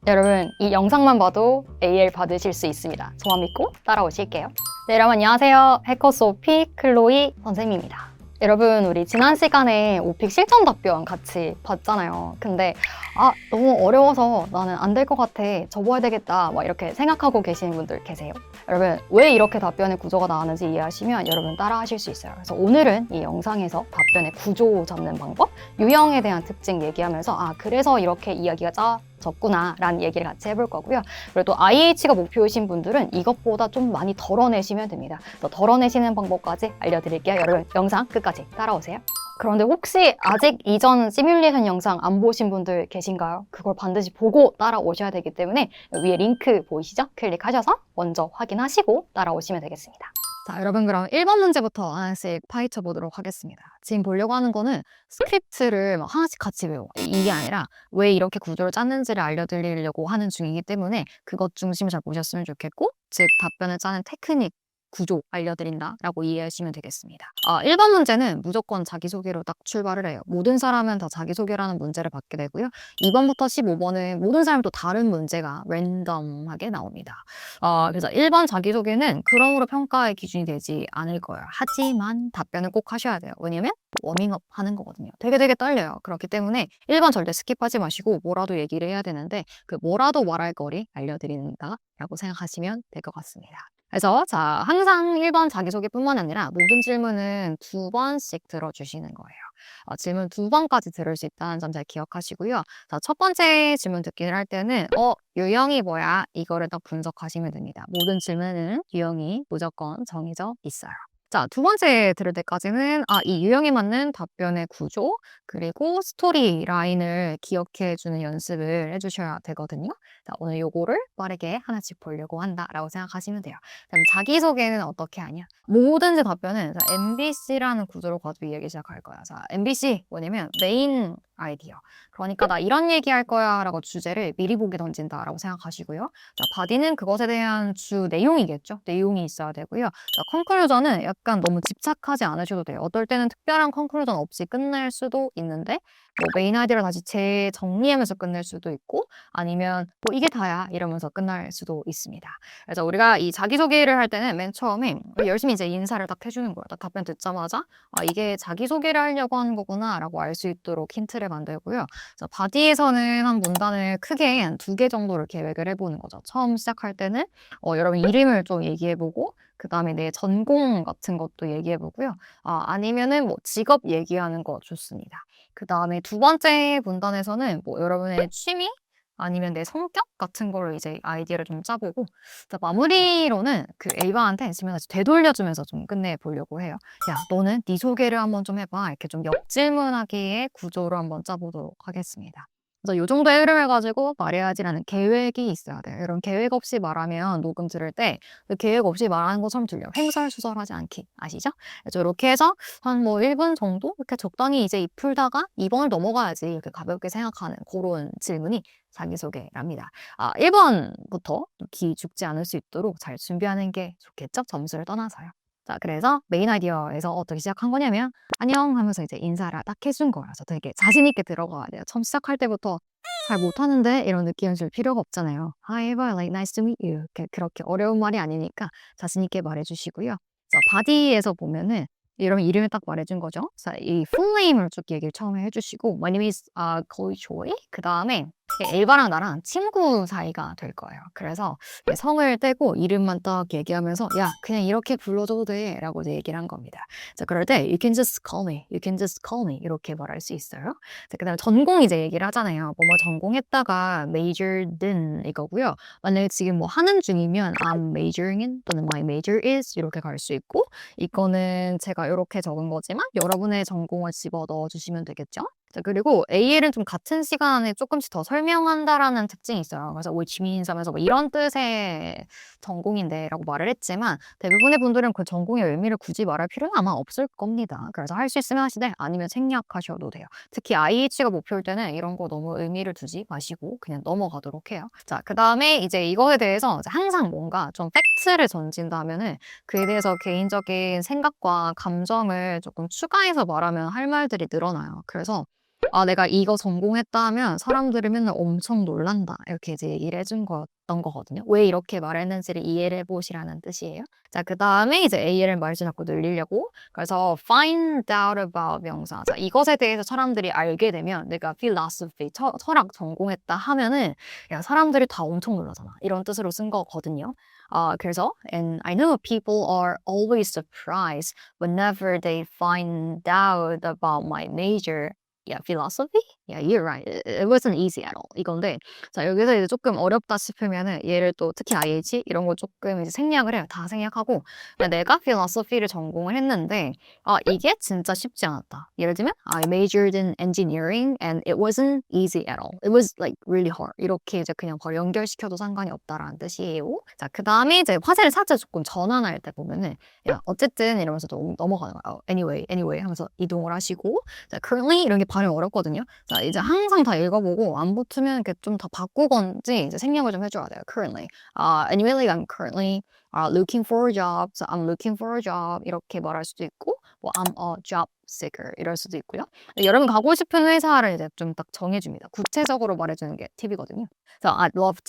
여러분, 이 영상만 봐도 AL 받으실 수 있습니다. 저만 믿고 따라오실게요. 네, 여러분 안녕하세요. 해커스 오픽 클로이 선생님입니다. 여러분, 우리 지난 시간에 오픽 실전 답변 같이 봤잖아요. 근데 너무 어려워서 나는 안 될 것 같아, 접어야 되겠다, 막 이렇게 생각하고 계시는 분들 계세요. 여러분, 왜 이렇게 답변의 구조가 나왔는지 이해하시면 여러분 따라 하실 수 있어요. 그래서 오늘은 이 영상에서 답변의 구조 잡는 방법, 유형에 대한 특징 얘기하면서 그래서 이렇게 이야기가 짜졌구나 라는 얘기를 같이 해볼 거고요. 그리고 또 IH가 목표이신 분들은 이것보다 좀 많이 덜어내시면 됩니다. 더 덜어내시는 방법까지 알려드릴게요. 여러분 영상 끝까지 따라오세요. 그런데 혹시 아직 이전 시뮬레이션 영상 안 보신 분들 계신가요? 그걸 반드시 보고 따라오셔야 되기 때문에 위에 링크 보이시죠? 클릭하셔서 먼저 확인하시고 따라오시면 되겠습니다. 자, 여러분 그럼 1번 문제부터 하나씩 파헤쳐 보도록 하겠습니다. 지금 보려고 하는 거는 스크립트를 막 하나씩 같이 외워. 이게 아니라 왜 이렇게 구조를 짰는지를 알려드리려고 하는 중이기 때문에 그것 중심 잘 보셨으면 좋겠고, 즉 답변을 짜는 테크닉, 구조 알려드린다라고 이해하시면 되겠습니다. 1번 문제는 무조건 자기소개로 딱 출발을 해요. 모든 사람은 다 자기소개라는 문제를 받게 되고요. 2번부터 15번은 모든 사람이 또 다른 문제가 랜덤하게 나옵니다. 그래서 1번 자기소개는 그럼으로 평가의 기준이 되지 않을 거예요. 하지만 답변을 꼭 하셔야 돼요. 왜냐면 워밍업 하는 거거든요. 되게 떨려요. 그렇기 때문에 1번 절대 스킵하지 마시고 뭐라도 얘기를 해야 되는데 그 뭐라도 말할 거리 알려드린다라고 생각하시면 될 것 같습니다. 그래서 자, 항상 1번 자기소개뿐만 아니라 모든 질문은 2번씩 들어주시는 거예요. 질문 2번까지 들을 수 있다는 점 잘 기억하시고요. 자, 첫 번째 질문 듣기를 할 때는 유형이 뭐야? 이거를 딱 분석하시면 됩니다. 모든 질문은 유형이 무조건 정해져 있어요. 자, 두 번째 들을 때까지는 이 유형에 맞는 답변의 구조 그리고 스토리 라인을 기억해주는 연습을 해주셔야 되거든요. 자, 오늘 요거를 빠르게 하나씩 보려고 한다라고 생각하시면 돼요. 그럼 자기소개는 어떻게 하냐? 뭐든지 답변은 MBC라는 구조로 가지고 이야기 시작할 거야. 자, MBC 뭐냐면 메인 아이디어. 그러니까 나 이런 얘기할 거야 라고 주제를 미리 보기 던진다라고 생각하시고요. 자, 바디는 그것에 대한 주 내용이겠죠. 내용이 있어야 되고요. 자, 컨클루전은 약간 너무 집착하지 않으셔도 돼요. 어떨 때는 특별한 컨클루전 없이 끝낼 수도 있는데 메인 아이디어를 다시 재정리하면서 끝낼 수도 있고, 아니면 이게 다야 이러면서 끝날 수도 있습니다. 그래서 우리가 이 자기소개를 할 때는 맨 처음에 열심히 이제 인사를 딱 해주는 거예요. 딱 답변 듣자마자 이게 자기소개를 하려고 하는 거구나 라고 알 수 있도록 힌트를 만들고요. 자, 바디에서는 한 문단을 크게 한 2개 정도를 계획을 해보는 거죠. 처음 시작할 때는 여러분 이름을 좀 얘기해보고, 그 다음에 내 전공 같은 것도 얘기해보고요. 아니면은 직업 얘기하는 거 좋습니다. 그 다음에 두 번째 문단에서는 여러분의 취미? 아니면 내 성격 같은 거를 이제 아이디어를 좀 짜보고, 자, 마무리로는 그 A반한테 질문 다시 되돌려주면서 좀 끝내보려고 해요. 야, 너는 네 소개를 한번 좀 해봐. 이렇게 좀 역질문하기의 구조로 한번 짜보도록 하겠습니다. 그래서 이 정도의 흐름을 가지고 말해야지라는 계획이 있어야 돼요. 이런 계획 없이 말하면 녹음 들을 때 그 계획 없이 말하는 것처럼 들려요. 횡설수설하지 않기. 아시죠? 그래서 이렇게 해서 한 1분 정도 이렇게 적당히 이제 입 풀다가 2번을 넘어가야지 이렇게 가볍게 생각하는 그런 질문이 자기소개랍니다. 1번부터 기 죽지 않을 수 있도록 잘 준비하는 게 좋겠죠? 점수를 떠나서요. 자, 그래서 메인 아이디어에서 어떻게 시작한 거냐면 안녕 하면서 이제 인사를 딱 해준 거라서 되게 자신 있게 들어가야 돼요. 처음 시작할 때부터 잘 못하는데 이런 느낌을 줄 필요가 없잖아요. Hi, like nice to meet you. 그렇게 어려운 말이 아니니까 자신 있게 말해주시고요. 자, 바디에서 보면은 이러면 이름을 딱 말해준 거죠. 자, 이 full name을 쭉 얘기를 처음에 해주시고 My name is Chloe Choi. 그 다음에 엘바랑 나랑 친구 사이가 될 거예요. 그래서 성을 떼고 이름만 딱 얘기하면서 야, 그냥 이렇게 불러줘도 돼 라고 이제 얘기를 한 겁니다. 자, 그럴 때 You can just call me, you can just call me 이렇게 말할 수 있어요. 자, 그 다음에 전공 이제 얘기를 하잖아요. 뭐 전공했다가 majored in 이거고요. 만약에 지금 하는 중이면 I'm majoring in 또는 my major is 이렇게 갈 수 있고, 이거는 제가 이렇게 적은 거지만 여러분의 전공을 집어 넣어 주시면 되겠죠. 자, 그리고 AL은 좀 같은 시간에 조금씩 더 설명한다라는 특징이 있어요. 그래서 which means 하면서 이런 뜻의 전공인데 라고 말을 했지만 대부분의 분들은 그 전공의 의미를 굳이 말할 필요는 아마 없을 겁니다. 그래서 할 수 있으면 하시되 아니면 생략하셔도 돼요. 특히 IH가 목표일 때는 이런 거 너무 의미를 두지 마시고 그냥 넘어가도록 해요. 자, 그 다음에 이제 이거에 대해서 항상 뭔가 좀 팩트를 던진다면은 그에 대해서 개인적인 생각과 감정을 조금 추가해서 말하면 할 말들이 늘어나요. 그래서 내가 이거 전공했다 하면 사람들이 맨날 엄청 놀란다. 이렇게 이제 얘기를 해준 거였던 거거든요. 왜 이렇게 말했는지를 이해를 해보시라는 뜻이에요. 자, 그 다음에 이제 AL을 말주 자꾸 늘리려고. 그래서 find out about 명사. 자, 이것에 대해서 사람들이 알게 되면 내가 philosophy, 철학 전공했다 하면은 야, 사람들이 다 엄청 놀라잖아. 이런 뜻으로 쓴 거거든요. 그래서 and I know people are always surprised whenever they find out about my major. Yeah, philosophy? Yeah, you're right. It wasn't easy at all. 이건데, 자, 여기서 이제 조금 어렵다 싶으면은 얘를 또 특히 IH 이런 거 조금 이제 생략을 해요. 다 생략하고 그냥 내가 philosophy를 전공을 했는데 이게 진짜 쉽지 않았다. 예를 들면 I majored in engineering and it wasn't easy at all. It was like really hard. 이렇게 이제 그냥 바로 연결시켜도 상관이 없다라는 뜻이에요. 자, 그 다음에 이제 화제를 살짝 조금 전환할 때 보면은 야, 어쨌든 이러면서 또 넘어가는 거예요. Anyway 하면서 이동을 하시고 자, currently 이런 게 발음이 어렵거든요. 자, 이제 항상 다 읽어보고 안 붙으면 이렇게 좀 더 바꾸건지 이제 생략을 좀 해줘야 돼요. Currently. Anyway, I'm currently looking for a job. So I'm looking for a job. 이렇게 말할 수도 있고, 뭐 I'm a job seeker 이럴 수도 있고요. 여러분 가고 싶은 회사를 이제 좀 딱 정해줍니다. 구체적으로 말해주는 게 팁이거든요. 그래서 I'd love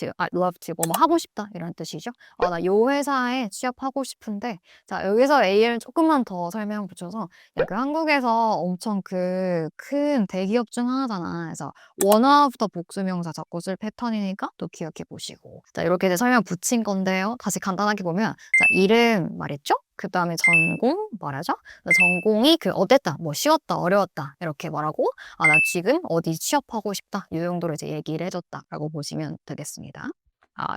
to 뭐 하고 싶다 이런 뜻이죠. 나 요 회사에 취업하고 싶은데, 자 여기서 AL 조금만 더 설명 붙여서 야, 그 한국에서 엄청 그 큰 대기업 중 하나잖아. 그래서 원어부터 복수명사 자꾸 쓸 패턴이니까 또 기억해 보시고. 자, 이렇게 이제 설명 붙인 건데요. 다시 간단하게 보면, 자, 이름 말했죠? 그 다음에 전공 말하죠? 전공이 그 어땠다, 뭐 쉬웠다, 어려웠다 이렇게 말하고 나 지금 어디 취업하고 싶다 이 정도로 이제 얘기를 해줬다라고 보시면 되겠습니다.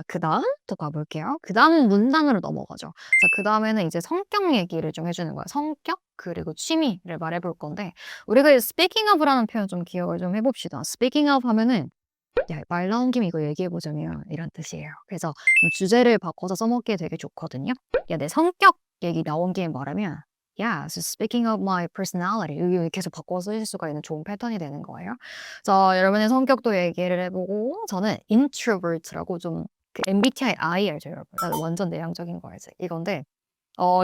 그 다음 또 가볼게요. 그 다음 문단으로 넘어가죠. 자, 그 다음에는 이제 성격 얘기를 좀 해주는 거예요. 성격 그리고 취미를 말해볼 건데 우리가 speaking of라는 표현 좀 기억을 좀 해봅시다. speaking of 하면은 야, 말 나온 김에 이거 얘기해보자면 이런 뜻이에요. 그래서 좀 주제를 바꿔서 써먹기에 되게 좋거든요. 야, 내 성격 얘기 나온 김에 말하면 Yeah, so speaking of my personality 여기 계속 바꿔 쓰실 수가 있는 좋은 패턴이 되는 거예요. 자, 여러분의 성격도 얘기를 해보고 저는 introvert라고 좀 그 MBTI I 알죠, 여러분? 나 완전 내향적인 거 알지? 이건데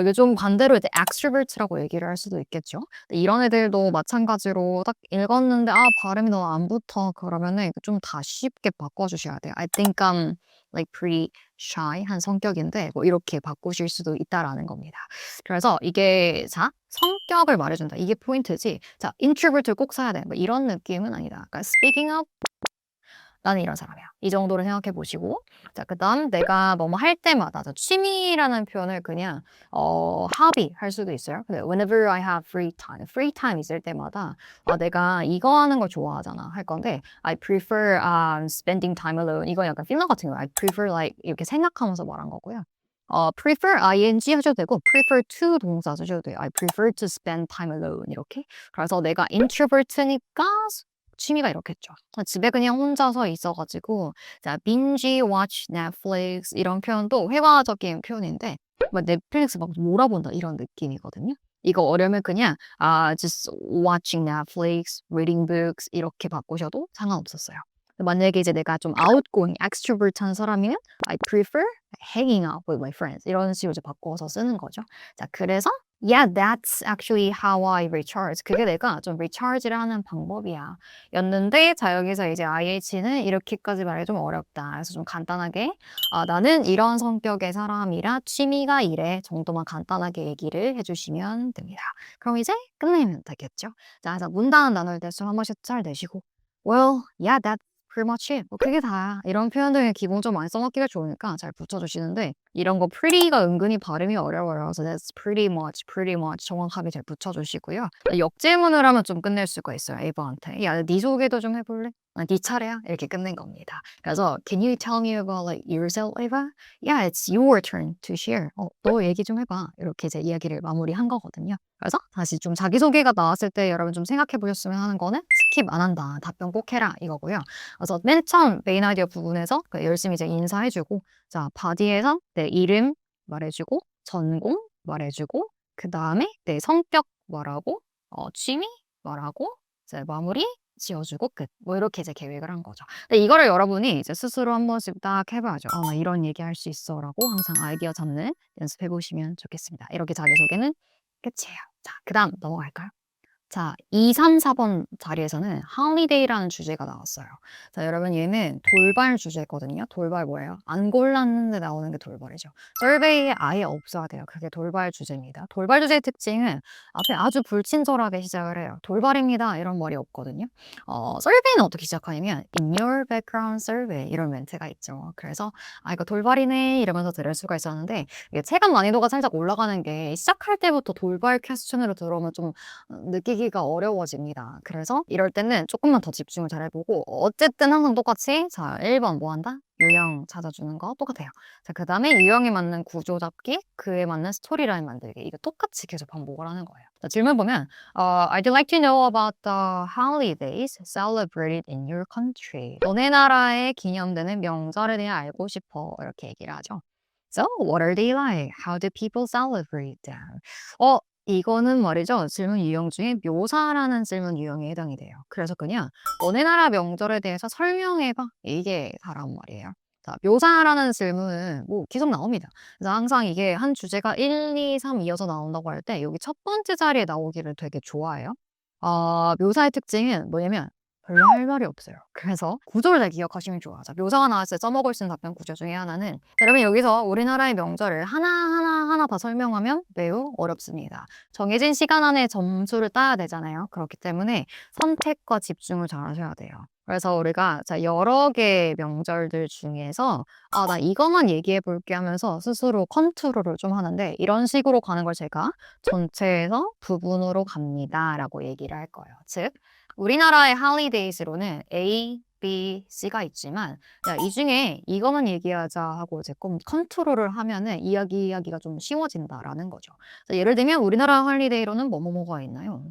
이게 좀 반대로 이제 extrovert라고 얘기를 할 수도 있겠죠. 근데 이런 애들도 마찬가지로 딱 읽었는데 발음이 너무 안 붙어 그러면은 좀 다 쉽게 바꿔주셔야 돼요. I think I'm like pretty shy 한 성격인데 뭐 이렇게 바꾸실 수도 있다라는 겁니다. 그래서 이게 자 성격을 말해준다 이게 포인트지. 자 introvert를 꼭 써야 돼. 뭐 이런 느낌은 아니다. 그러니까 speaking of 나는 이런 사람이야. 이 정도로 생각해 보시고 자, 그다음 내가 뭐뭐 할 때마다 취미라는 표현을 그냥 hobby 할 수도 있어요. 근데 whenever I have free time 있을 때마다 내가 이거 하는 걸 좋아하잖아 할 건데 I prefer spending time alone. 이건 약간 필러 같은 거야. I prefer like 이렇게 생각하면서 말한 거고요. prefer ing 하셔도 되고 prefer to 동사 쓰셔도 돼요. I prefer to spend time alone 이렇게. 그래서 내가 introvert니까 취미가 이렇겠죠. 집에 그냥 혼자서 있어가지고 자 binge watch Netflix 이런 표현도 회화적인 표현인데 막 넷플릭스 막 몰아본다 이런 느낌이거든요. 이거 어려면 그냥 just watching Netflix, reading books 이렇게 바꾸셔도 상관없었어요. 만약에 이제 내가 좀 outgoing, extrovert한 사람이면 I prefer hanging out with my friends 이런 식으로 이제 바꿔서 쓰는 거죠. 자, 그래서 Yeah, that's actually how I recharge. 그게 내가 좀 recharge를 하는 방법이야. 였는데, 자, 여기서 이제 IH는 이렇게까지 말이 좀 어렵다. 그래서 좀 간단하게, 나는 이런 성격의 사람이라 취미가 이래 정도만 간단하게 얘기를 해주시면 됩니다. 그럼 이제 끝내면 되겠죠? 자, 그래서 문단 나눌 때 숨 한 번씩 잘 내쉬고, Well, yeah, that's pretty much it. 뭐 그게 다야. 이런 표현들 기본 좀 많이 써먹기가 좋으니까 잘 붙여주시는데 이런 거 pretty가 은근히 발음이 어려워요. 그래서 that's pretty much 정확하게 잘 붙여주시고요. 역질문을 하면 좀 끝낼 수가 있어요. 에이버한테. 야, 네 소개도 좀 해볼래? 네 차례야? 이렇게 끝낸 겁니다. 그래서 Can you tell me about like yourself, Eva? Yeah, it's your turn to share. 너 얘기 좀 해봐. 이렇게 이제 이야기를 마무리한 거거든요. 그래서 다시 좀 자기소개가 나왔을 때 여러분 좀 생각해 보셨으면 하는 거는 스킵 안 한다. 답변 꼭 해라. 이거고요. 그래서 맨 처음 메인 아이디어 부분에서 열심히 이제 인사해주고 자, 바디에서 내 이름 말해주고 전공 말해주고 그 다음에 내 성격 말하고 취미 말하고 이제 마무리 지어주고 끝. 뭐 이렇게 이제 계획을 한 거죠. 근데 이거를 여러분이 이제 스스로 한 번씩 딱 해봐야죠. 나 이런 얘기 할 수 있어 라고 항상 아이디어 잡는 연습해 보시면 좋겠습니다. 이렇게 자기소개는 끝이에요. 자, 그 다음 넘어갈까요? 자, 2, 3, 4번 자리에서는 holiday라는 주제가 나왔어요. 자, 여러분 얘는 돌발 주제거든요. 돌발 뭐예요? 안 골랐는데 나오는 게 돌발이죠. survey에 아예 없어야 돼요. 그게 돌발 주제입니다. 돌발 주제의 특징은 앞에 아주 불친절하게 시작을 해요. 돌발입니다. 이런 말이 없거든요. survey는 어떻게 시작하냐면 in your background survey 이런 멘트가 있죠. 그래서 이거 돌발이네 이러면서 들을 수가 있었는데 이게 체감 난이도가 살짝 올라가는 게 시작할 때부터 돌발 퀘스천으로 들어오면 좀 느끼기가 어려워집니다. 그래서 이럴 때는 조금만 더 집중을 잘 해보고 어쨌든 항상 똑같이 자 1번 뭐 한다? 유형 찾아주는 거 똑같아요. 자, 그 다음에 유형에 맞는 구조 잡기, 그에 맞는 스토리라인 만들기 이거 똑같이 계속 반복을 하는 거예요. 자, 질문 보면 I'd like to know about the holidays celebrated in your country. 너네 나라에 기념되는 명절에 대해 알고 싶어 이렇게 얘기를 하죠. So, what are they like? How do people celebrate them? 이거는 말이죠. 질문 유형 중에 묘사라는 질문 유형에 해당이 돼요. 그래서 그냥 너네 나라 명절에 대해서 설명해봐. 이게 다란 말이에요. 자, 묘사라는 질문은 뭐 계속 나옵니다. 그래서 항상 이게 한 주제가 1, 2, 3 이어서 나온다고 할 때 여기 첫 번째 자리에 나오기를 되게 좋아해요. 묘사의 특징은 뭐냐면 별로 할 말이 없어요. 그래서 구조를 잘 기억하시면 좋아. 자, 묘사가 나왔을 때 써먹을 수 있는 답변 구조 중에 하나는 여러분 여기서 우리나라의 명절을 하나하나 다 설명하면 매우 어렵습니다. 정해진 시간 안에 점수를 따야 되잖아요. 그렇기 때문에 선택과 집중을 잘 하셔야 돼요. 그래서 우리가 자 여러 개의 명절들 중에서 나 이것만 얘기해 볼게 하면서 스스로 컨트롤을 좀 하는데 이런 식으로 가는 걸 제가 전체에서 부분으로 갑니다라고 얘기를 할 거예요. 즉 우리나라의 holidays로는 A, B, C가 있지만 이 중에 이것만 얘기하자 하고 이제 컨트롤을 하면은 이야기가 좀 쉬워진다라는 거죠. 자, 예를 들면 우리나라 할리데이로는 뭐뭐뭐가 있나요?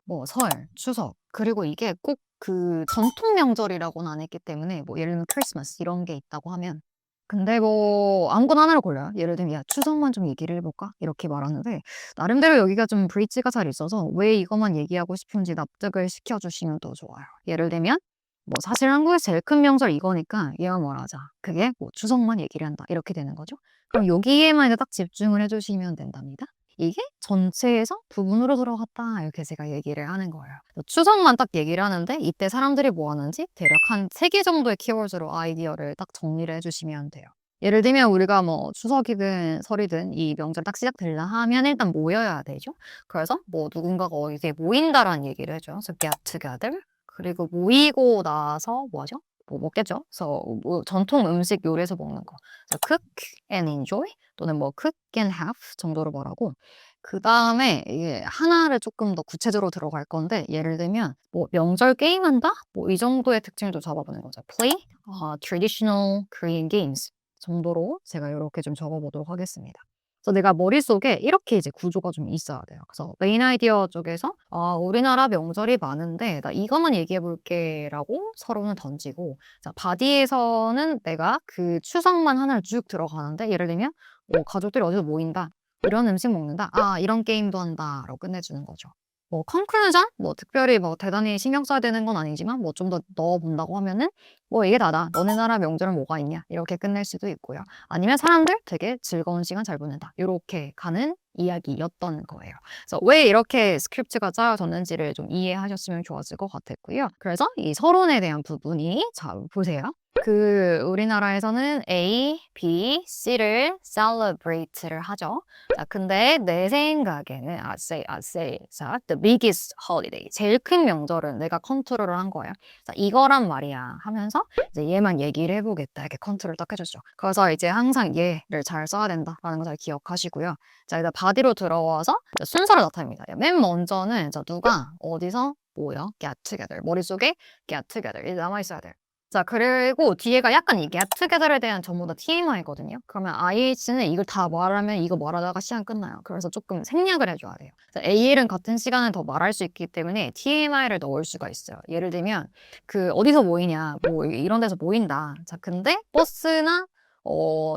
뭐 설, 추석 그리고 이게 꼭 그 전통 명절이라고는 안 했기 때문에 뭐 예를 들면 크리스마스 이런 게 있다고 하면 근데 뭐 아무거나 하나를 골라요. 예를 들면 야 추석만 좀 얘기를 해볼까? 이렇게 말하는데 나름대로 여기가 좀 브릿지가 잘 있어서 왜 이것만 얘기하고 싶은지 납득을 시켜주시면 더 좋아요. 예를 들면 뭐 사실 한국에서 제일 큰 명절 이거니까 얘만 말하자. 그게 뭐 추석만 얘기를 한다. 이렇게 되는 거죠. 그럼 여기에만 이제 딱 집중을 해주시면 된답니다. 이게 전체에서 부분으로 들어갔다 이렇게 제가 얘기를 하는 거예요. 추석만 딱 얘기를 하는데 이때 사람들이 뭐 하는지 대략 한 3개 정도의 키워드로 아이디어를 딱 정리를 해주시면 돼요. 예를 들면 우리가 뭐 추석이든 설이든 이 명절 딱 시작되려 하면 일단 모여야 되죠. 그래서 뭐 누군가가 어디에 모인다라는 얘기를 해줘요. 그래서 get together. 그리고 모이고 나서 뭐 하죠? 뭐 먹겠죠. 그래서 뭐 전통 음식 요리해서 먹는 거. 그래서 cook and enjoy 또는 뭐 cook and have 정도로 말하고 그 다음에 이게 하나를 조금 더 구체적으로 들어갈 건데 예를 들면 뭐 명절 게임한다? 뭐 이 정도의 특징을 좀 잡아보는 거죠. play traditional Korean games 정도로 제가 이렇게 좀 적어보도록 하겠습니다. 그래서 내가 머릿속에 이렇게 이제 구조가 좀 있어야 돼요. 그래서 메인 아이디어 쪽에서 우리나라 명절이 많은데 나 이것만 얘기해 볼게 라고 서로는 던지고 자, 바디에서는 내가 그 추석만 하나를 쭉 들어가는데 예를 들면 뭐 가족들이 어디서 모인다. 이런 음식 먹는다. 이런 게임도 한다. 라고 끝내주는 거죠. 뭐 컨클루전? 뭐 특별히 뭐 대단히 신경 써야 되는 건 아니지만 뭐 좀 더 넣어본다고 하면은 뭐 이게 다다. 너네 나라 명절은 뭐가 있냐? 이렇게 끝낼 수도 있고요. 아니면 사람들 되게 즐거운 시간 잘 보낸다. 이렇게 가는 이야기였던 거예요. 그래서 왜 이렇게 스크립트가 짜여졌는지를 좀 이해하셨으면 좋았을 것 같았고요. 그래서 이 서론에 대한 부분이 자 보세요. 우리나라에서는 A, B, C를 celebrate를 하죠. 자, 근데 내 생각에는 I say, 자, the biggest holiday, 제일 큰 명절은 내가 컨트롤을 한 거예요. 자, 이거란 말이야 하면서 이제 얘만 얘기를 해보겠다 이렇게 컨트롤 딱 해줬죠. 그래서 이제 항상 얘를 잘 써야 된다라는 거 잘 기억하시고요. 자, 일단 바디로 들어와서 순서를 나타냅니다. 맨 먼저는 자, 누가 어디서 모여? get together. 머릿속에 get together. 이 남아있어야 돼요. 자, 그리고 뒤에가 약간 이 get together에 대한 전부 다 TMI거든요. 그러면 IH는 이걸 다 말하면 이거 말하다가 시간 끝나요. 그래서 조금 생략을 해줘야 돼요. AL은 같은 시간을 더 말할 수 있기 때문에 TMI를 넣을 수가 있어요. 예를 들면 그 어디서 모이냐, 뭐 이런 데서 모인다. 자, 근데 버스나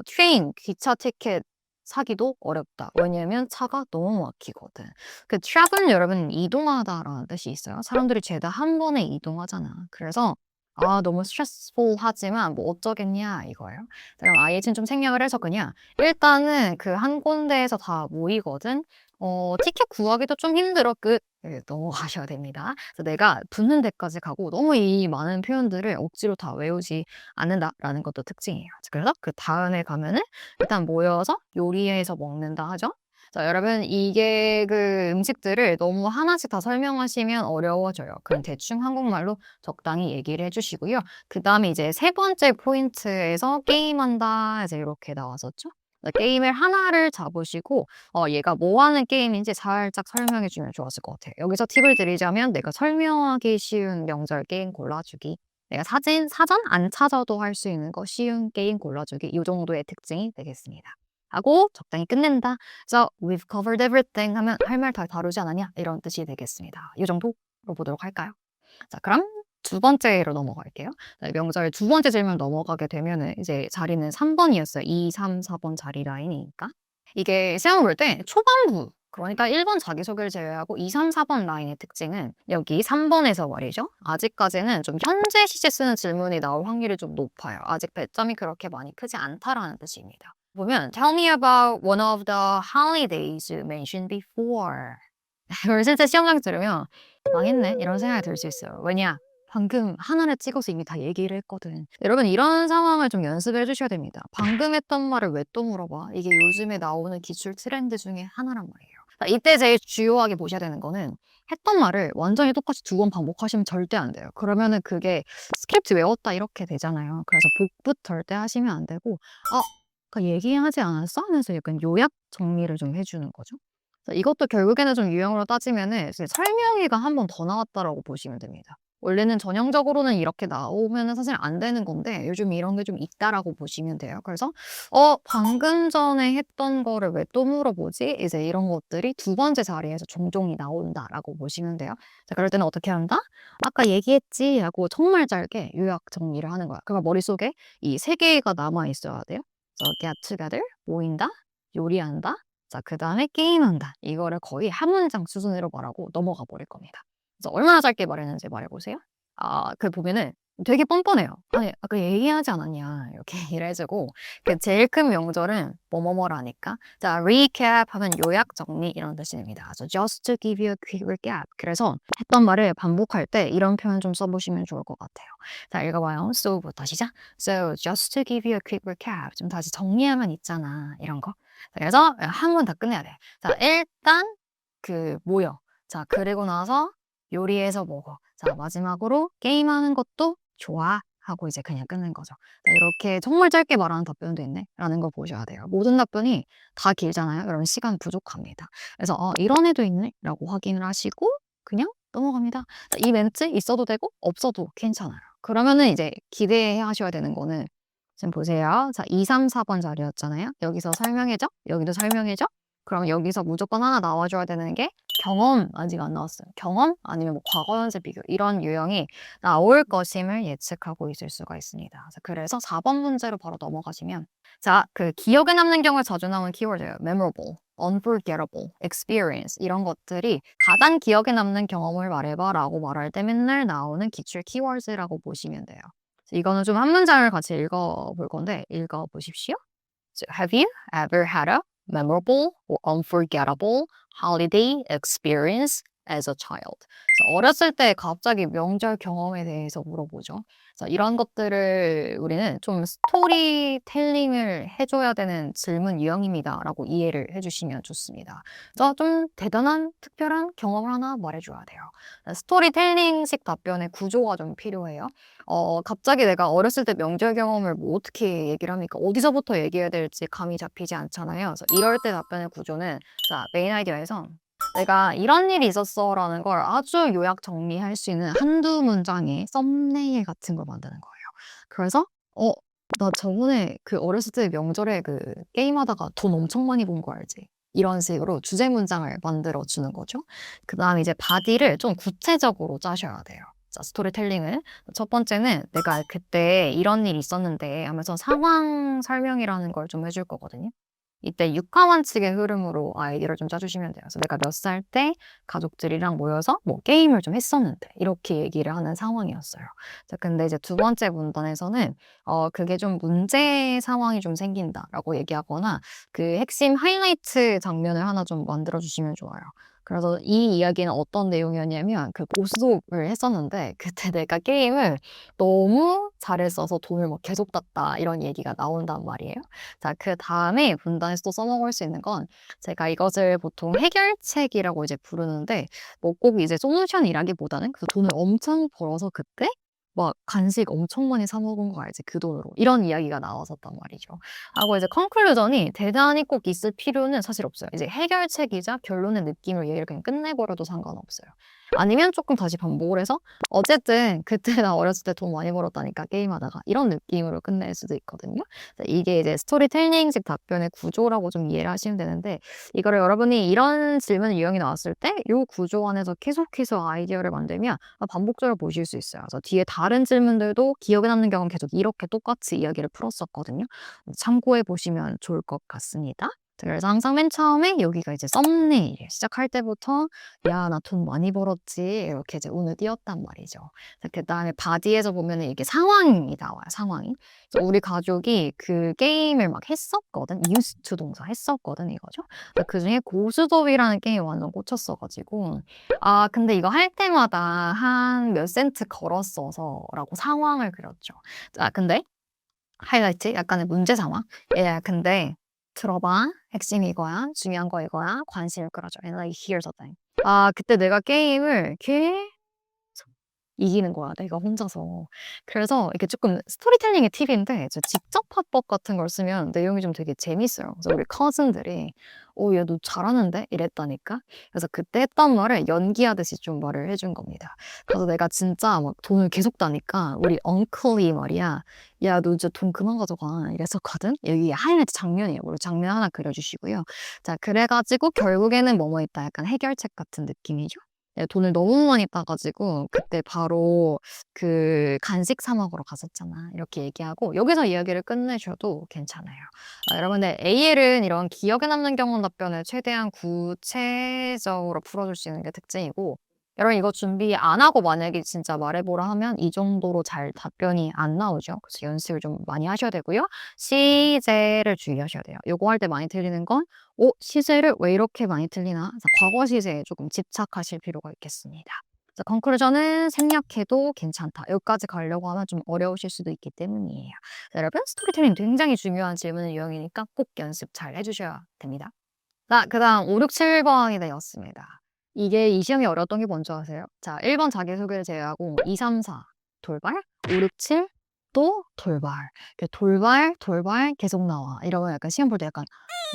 트레인, 기차 티켓 사기도 어렵다. 왜냐면 차가 너무 막히거든. 그 travel 여러분 이동하다라는 뜻이 있어요. 사람들이 죄다 한 번에 이동하잖아. 그래서 너무 스트레스풀 하지만 뭐 어쩌겠냐 이거예요. 그럼 IH는 좀 생략을 해서 그냥 일단은 그 한 군데에서 다 모이거든. 티켓 구하기도 좀 힘들어. 끝. 네, 넘어가셔야 됩니다. 그래서 내가 붙는 데까지 가고 너무 이 많은 표현들을 억지로 다 외우지 않는다라는 것도 특징이에요. 그래서 그 다음에 가면은 일단 모여서 요리해서 먹는다 하죠. 자, 여러분 이게 그 음식들을 너무 하나씩 다 설명하시면 어려워져요. 그럼 대충 한국말로 적당히 얘기를 해주시고요. 그 다음에 이제 세 번째 포인트에서 게임한다 이제 이렇게 나왔었죠. 게임을 하나를 잡으시고 얘가 뭐 하는 게임인지 살짝 설명해 주면 좋았을 것 같아요. 여기서 팁을 드리자면 내가 설명하기 쉬운 명절 게임 골라주기. 내가 사전 안 찾아도 할 수 있는 거 쉬운 게임 골라주기. 이 정도의 특징이 되겠습니다. 하고 적당히 끝낸다. So we've covered everything 하면 할 말 다 다루지 않았냐? 이런 뜻이 되겠습니다. 이 정도로 보도록 할까요? 자, 그럼 두 번째로 넘어갈게요. 네, 명절 두 번째 질문 넘어가게 되면은 이제 자리는 3번이었어요. 2, 3, 4번 자리 라인이니까. 이게 시험 볼 때 초반부, 그러니까 1번 자기소개를 제외하고 2, 3, 4번 라인의 특징은 여기 3번에서 말이죠. 아직까지는 좀 현재 시제 쓰는 질문이 나올 확률이 좀 높아요. 아직 배점이 그렇게 많이 크지 않다라는 뜻입니다. 보면 Tell me about one of the holidays you mentioned before. 이걸 실제 시험장 들으면 망했네 이런 생각이 들 수 있어요. 왜냐? 방금 하나를 찍어서 이미 다 얘기를 했거든. 여러분 이런 상황을 좀 연습해 주셔야 됩니다. 방금 했던 말을 왜 또 물어봐? 이게 요즘에 나오는 기출 트렌드 중에 하나란 말이에요. 자, 이때 제일 주요하게 보셔야 되는 거는 했던 말을 완전히 똑같이 두 번 반복하시면 절대 안 돼요. 그러면은 그게 스크립트 외웠다 이렇게 되잖아요. 그래서 복붙 절대 하시면 안 되고 그 얘기하지 않았어? 하면서 약간 요약 정리를 좀 해주는 거죠. 이것도 결국에는 좀 유형으로 따지면은 이제 설명회가 한 번 더 나왔다라고 보시면 됩니다. 원래는 전형적으로는 이렇게 나오면은 사실 안 되는 건데 요즘 이런 게 좀 있다라고 보시면 돼요. 그래서 방금 전에 했던 거를 왜 또 물어보지? 이제 이런 것들이 두 번째 자리에서 종종이 나온다라고 보시면 돼요. 자, 그럴 때는 어떻게 한다? 아까 얘기했지 하고 정말 짧게 요약 정리를 하는 거야. 그러면 머릿속에 이 세 개가 남아 있어야 돼요. 그래서 get together, 모인다, 요리한다, 자, 그다음에 게임한다. 이거를 거의 한 문장 수준으로 말하고 넘어가 버릴 겁니다. 그래서 얼마나 짧게 말했는지 말해보세요. 그 보면은 되게 뻔뻔해요. 아니, 아까 얘기하지 않았냐. 이렇게 얘기를 해주고. 그 제일 큰 명절은 뭐뭐뭐라니까. 자, recap 하면 요약 정리 이런 뜻입니다. So just to give you a quick recap. 그래서 했던 말을 반복할 때 이런 표현 좀 써보시면 좋을 것 같아요. 자, 읽어봐요. so부터 시작. So just to give you a quick recap. 좀 다시 정리하면 있잖아. 이런 거. 그래서 한 번 다 끝내야 돼. 자, 일단 모여. 자, 그리고 나서 요리해서 먹어. 자, 마지막으로 게임하는 것도 좋아. 하고 이제 그냥 끊는 거죠. 자, 이렇게 정말 짧게 말하는 답변도 있네. 라는 걸 보셔야 돼요. 모든 답변이 다 길잖아요. 그럼 시간 부족합니다. 그래서 이런 애도 있네. 라고 확인을 하시고 그냥 넘어갑니다. 자, 이 멘트 있어도 되고 없어도 괜찮아요. 그러면은 이제 기대해 하셔야 되는 거는 지금 보세요. 자, 2, 3, 4번 자리였잖아요. 여기서 설명해줘. 여기도 설명해줘. 그럼 여기서 무조건 하나 나와줘야 되는 게 경험 아직 안 나왔어요. 경험 아니면 뭐 과거, 현재 비교 이런 유형이 나올 것임을 예측하고 있을 수가 있습니다. 그래서 4번 문제로 바로 넘어가시면 자, 그 기억에 남는 경우에 자주 나오는 키워드예요. memorable, unforgettable, experience 이런 것들이 가장 기억에 남는 경험을 말해봐 라고 말할 때 맨날 나오는 기출 키워드라고 보시면 돼요. 이거는 좀 한 문장을 같이 읽어볼 건데 읽어보십시오. So, have you ever had a memorable or unforgettable holiday experience as a child? 그래서 어렸을 때 갑자기 명절 경험에 대해서 물어보죠. 그래서 이런 것들을 우리는 좀 스토리텔링을 해줘야 되는 질문 유형입니다라고 이해를 해주시면 좋습니다. 그래서 좀 대단한 특별한 경험을 하나 말해줘야 돼요. 스토리텔링식 답변의 구조가 좀 필요해요. 갑자기 내가 어렸을 때 명절 경험을 뭐 어떻게 얘기를 합니까? 어디서부터 얘기해야 될지 감이 잡히지 않잖아요. 그래서 이럴 때 답변의 구조는 자, 메인 아이디어에서 내가 이런 일이 있었어 라는 걸 아주 요약 정리할 수 있는 한두 문장의 썸네일 같은 걸 만드는 거예요. 그래서 나 저번에 그 어렸을 때 명절에 그 게임하다가 돈 엄청 많이 본 거 알지? 이런 식으로 주제 문장을 만들어 주는 거죠. 그 다음에 이제 바디를 좀 구체적으로 짜셔야 돼요. 자, 스토리텔링은 첫 번째는 내가 그때 이런 일이 있었는데 하면서 상황 설명이라는 걸 좀 해줄 거거든요. 이때 육하원칙의 흐름으로 아이디어를 좀 짜주시면 돼요. 그래서 내가 몇 살 때 가족들이랑 모여서 뭐 게임을 좀 했었는데 이렇게 얘기를 하는 상황이었어요. 자, 근데 이제 두 번째 문단에서는 그게 좀 문제 상황이 좀 생긴다라고 얘기하거나 그 핵심 하이라이트 장면을 하나 좀 만들어 주시면 좋아요. 그래서 이 이야기는 어떤 내용이었냐면 그 고스톱을 했었는데 그때 내가 게임을 너무 잘했어서 돈을 막 계속 땄다 이런 얘기가 나온단 말이에요. 자, 그다음에 분단에서 또 써먹을 수 있는 건 제가 이것을 보통 해결책이라고 이제 부르는데 뭐 꼭 이제 솔루션이라기보다는 그 돈을 엄청 벌어서 그때 막 간식 엄청 많이 사 먹은 거 알지? 그 돈으로. 이런 이야기가 나왔었단 말이죠. 하고 이제 컨클루전이 대단히 꼭 있을 필요는 사실 없어요. 이제 해결책이자 결론의 느낌을 얘기를 그냥 끝내버려도 상관없어요. 아니면 조금 다시 반복을 해서 어쨌든 그때 나 어렸을 때 돈 많이 벌었다니까 게임하다가 이런 느낌으로 끝낼 수도 있거든요. 이게 이제 스토리텔링식 답변의 구조라고 좀 이해를 하시면 되는데 이거를 여러분이 이런 질문 유형이 나왔을 때 이 구조 안에서 계속해서 아이디어를 만들면 반복적으로 보실 수 있어요. 그래서 뒤에 다른 질문들도 기억에 남는 경우는 계속 이렇게 똑같이 이야기를 풀었었거든요. 참고해 보시면 좋을 것 같습니다. 그래서 항상 맨 처음에 여기가 이제 썸네일 시작할 때부터 야, 나 돈 많이 벌었지 이렇게 이제 운을 띄웠단 말이죠. 그 다음에 바디에서 보면은 이게 상황이 나와요. 상황이. 그래서 우리 가족이 그 게임을 막 했었거든. used to 동사 했었거든 이거죠. 그 중에 고스톱이라는 게임에 완전 꽂혔어가지고 근데 이거 할 때마다 한 몇 센트 걸었어서라고 상황을 그렸죠. 근데 하이라이트 약간의 문제 상황. 근데 들어봐. 핵심이 이거야. 중요한 거 이거야. 관심을 끌어줘. And like here's the thing. 그때 내가 게임을 계속 이기는 거야, 내가 혼자서. 그래서 이게 조금 스토리텔링의 팁인데 저 직접 화법 같은 걸 쓰면 내용이 좀 되게 재밌어요. 그래서 우리 커즌들이 야, 너 잘하는데? 이랬다니까. 그래서 그때 했던 말을 연기하듯이 좀 말을 해준 겁니다. 그래서 내가 진짜 막 돈을 계속 따니까 우리 엉클이 말이야. 야, 너 진짜 돈 그만 가져가. 이랬었거든. 여기 하이라이트 장면이에요. 우리 장면 하나 그려주시고요. 자, 그래가지고 결국에는 뭐뭐 있다. 약간 해결책 같은 느낌이죠. 돈을 너무 많이 따가지고 그때 바로 그 간식 사 먹으러 갔었잖아. 이렇게 얘기하고 여기서 이야기를 끝내셔도 괜찮아요. 여러분들 AL은 이런 기억에 남는 경험 답변을 최대한 구체적으로 풀어줄 수 있는 게 특징이고 여러분 이거 준비 안 하고 만약에 진짜 말해보라 하면 이 정도로 잘 답변이 안 나오죠. 그래서 연습을 좀 많이 하셔야 되고요. 시제를 주의하셔야 돼요. 요거 할 때 많이 틀리는 건 시제를 왜 이렇게 많이 틀리나? 그래서 과거 시제에 조금 집착하실 필요가 있겠습니다. 자, 컨클루전은 생략해도 괜찮다. 여기까지 가려고 하면 좀 어려우실 수도 있기 때문이에요. 자, 여러분 스토리텔링 굉장히 중요한 질문 유형이니까 꼭 연습 잘 해주셔야 됩니다. 자, 그 다음 5, 6, 7번이 되었습니다. 이게 이 시험이 어려웠던 게 뭔지 아세요? 자, 1번 자기소개를 제외하고 2, 3, 4 돌발, 5, 6, 7 또 돌발. 돌발, 돌발 계속 나와. 이러면 약간 시험 볼 때 약간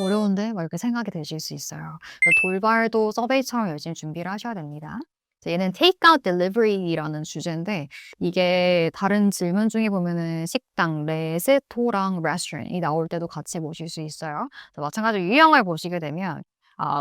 어려운데? 막 이렇게 생각이 드실 수 있어요. 돌발도 서베이처럼 열심히 준비를 하셔야 됩니다. 자, 얘는 take out delivery라는 주제인데 이게 다른 질문 중에 보면은 식당, 레스토랑, restaurant이 나올 때도 같이 보실 수 있어요. 마찬가지로 유형을 보시게 되면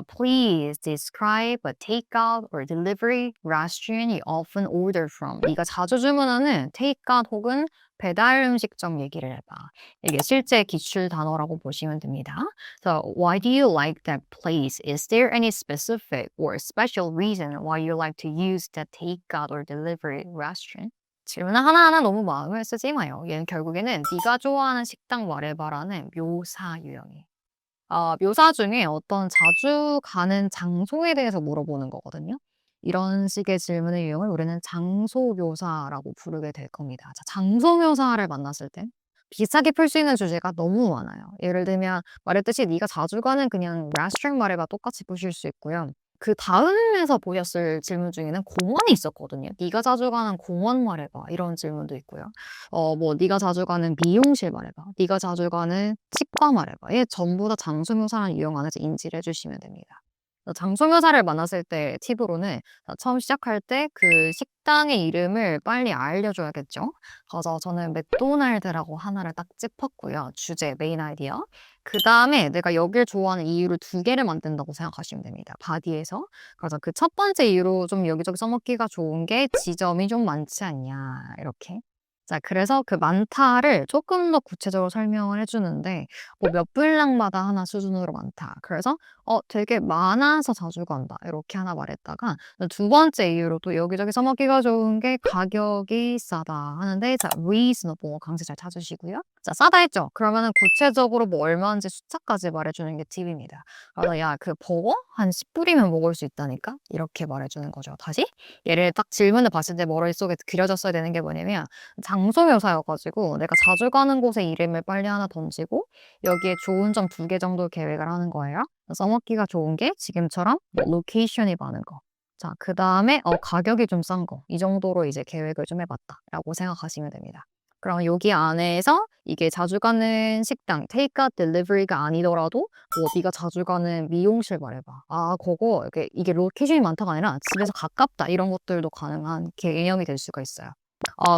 please describe a takeout or delivery restaurant you often order from. 네가 자주 주문하는 takeout 혹은 배달 음식점 얘기를 해봐. 이게 실제 기출 단어라고 보시면 됩니다. So, why do you like that place? Is there any specific or special reason why you like to use that takeout or delivery restaurant? 질문 하나하나 너무 마음을 쓰지 마요. 얘는 결국에는 네가 좋아하는 식당 말해봐라는 묘사 유형이에요. 묘사 중에 어떤 자주 가는 장소에 대해서 물어보는 거거든요. 이런 식의 질문의 유형을 우리는 장소 묘사라고 부르게 될 겁니다. 자, 장소 묘사를 만났을 때 비슷하게 풀 수 있는 주제가 너무 많아요. 예를 들면 말했듯이 네가 자주 가는 그냥 레스토랑 말해봐 똑같이 푸실 수 있고요. 그 다음에서 보셨을 질문 중에는 공원이 있었거든요. 네가 자주 가는 공원 말해봐 이런 질문도 있고요. 뭐 네가 자주 가는 미용실 말해봐. 네가 자주 가는 치과 말해봐. 얘 전부 다 장소묘사라는 유형 안에서 인지를 해주시면 됩니다. 장소묘사를 만났을 때 팁으로는 처음 시작할 때 그 식당의 이름을 빨리 알려줘야겠죠. 그래서 저는 맥도날드라고 하나를 딱 짚었고요. 주제, 메인 아이디어. 그 다음에 내가 여길 좋아하는 이유를 두 개를 만든다고 생각하시면 됩니다. 바디에서. 그래서 그 첫 번째 이유로 좀 여기저기 써먹기가 좋은 게 지점이 좀 많지 않냐. 이렇게. 자, 그래서 그 많다를 조금 더 구체적으로 설명을 해주는데, 뭐 몇 블락마다 하나 수준으로 많다. 그래서, 되게 많아서 자주 간다. 이렇게 하나 말했다가, 두 번째 이유로 또 여기저기 써먹기가 좋은 게 가격이 싸다 하는데, 자, reasonable 강세 잘 찾으시고요. 자, 싸다 했죠? 그러면은 구체적으로 뭐 얼마인지 숫자까지 말해주는 게 팁입니다. 그래서 야, 그 버거? 한 10불이면 먹을 수 있다니까? 이렇게 말해주는 거죠. 다시? 얘를 딱 질문을 봤을 때 머릿속에 그려졌어야 되는 게 뭐냐면, 장소 묘사여가지고 내가 자주 가는 곳의 이름을 빨리 하나 던지고 여기에 좋은 점 2개 정도 계획을 하는 거예요. 써먹기가 좋은 게 지금처럼 뭐 로케이션이 많은 거. 자, 그 다음에 가격이 좀 싼 거. 이 정도로 이제 계획을 좀 해봤다라고 생각하시면 됩니다. 그럼 여기 안에서 이게 자주 가는 식당, 테이크아웃 딜리버리가 아니더라도 뭐 네가 자주 가는 미용실 말해봐. 아, 그거 이게 로케이션이 많다가 아니라 집에서 가깝다 이런 것들도 가능한 개념이 될 수가 있어요.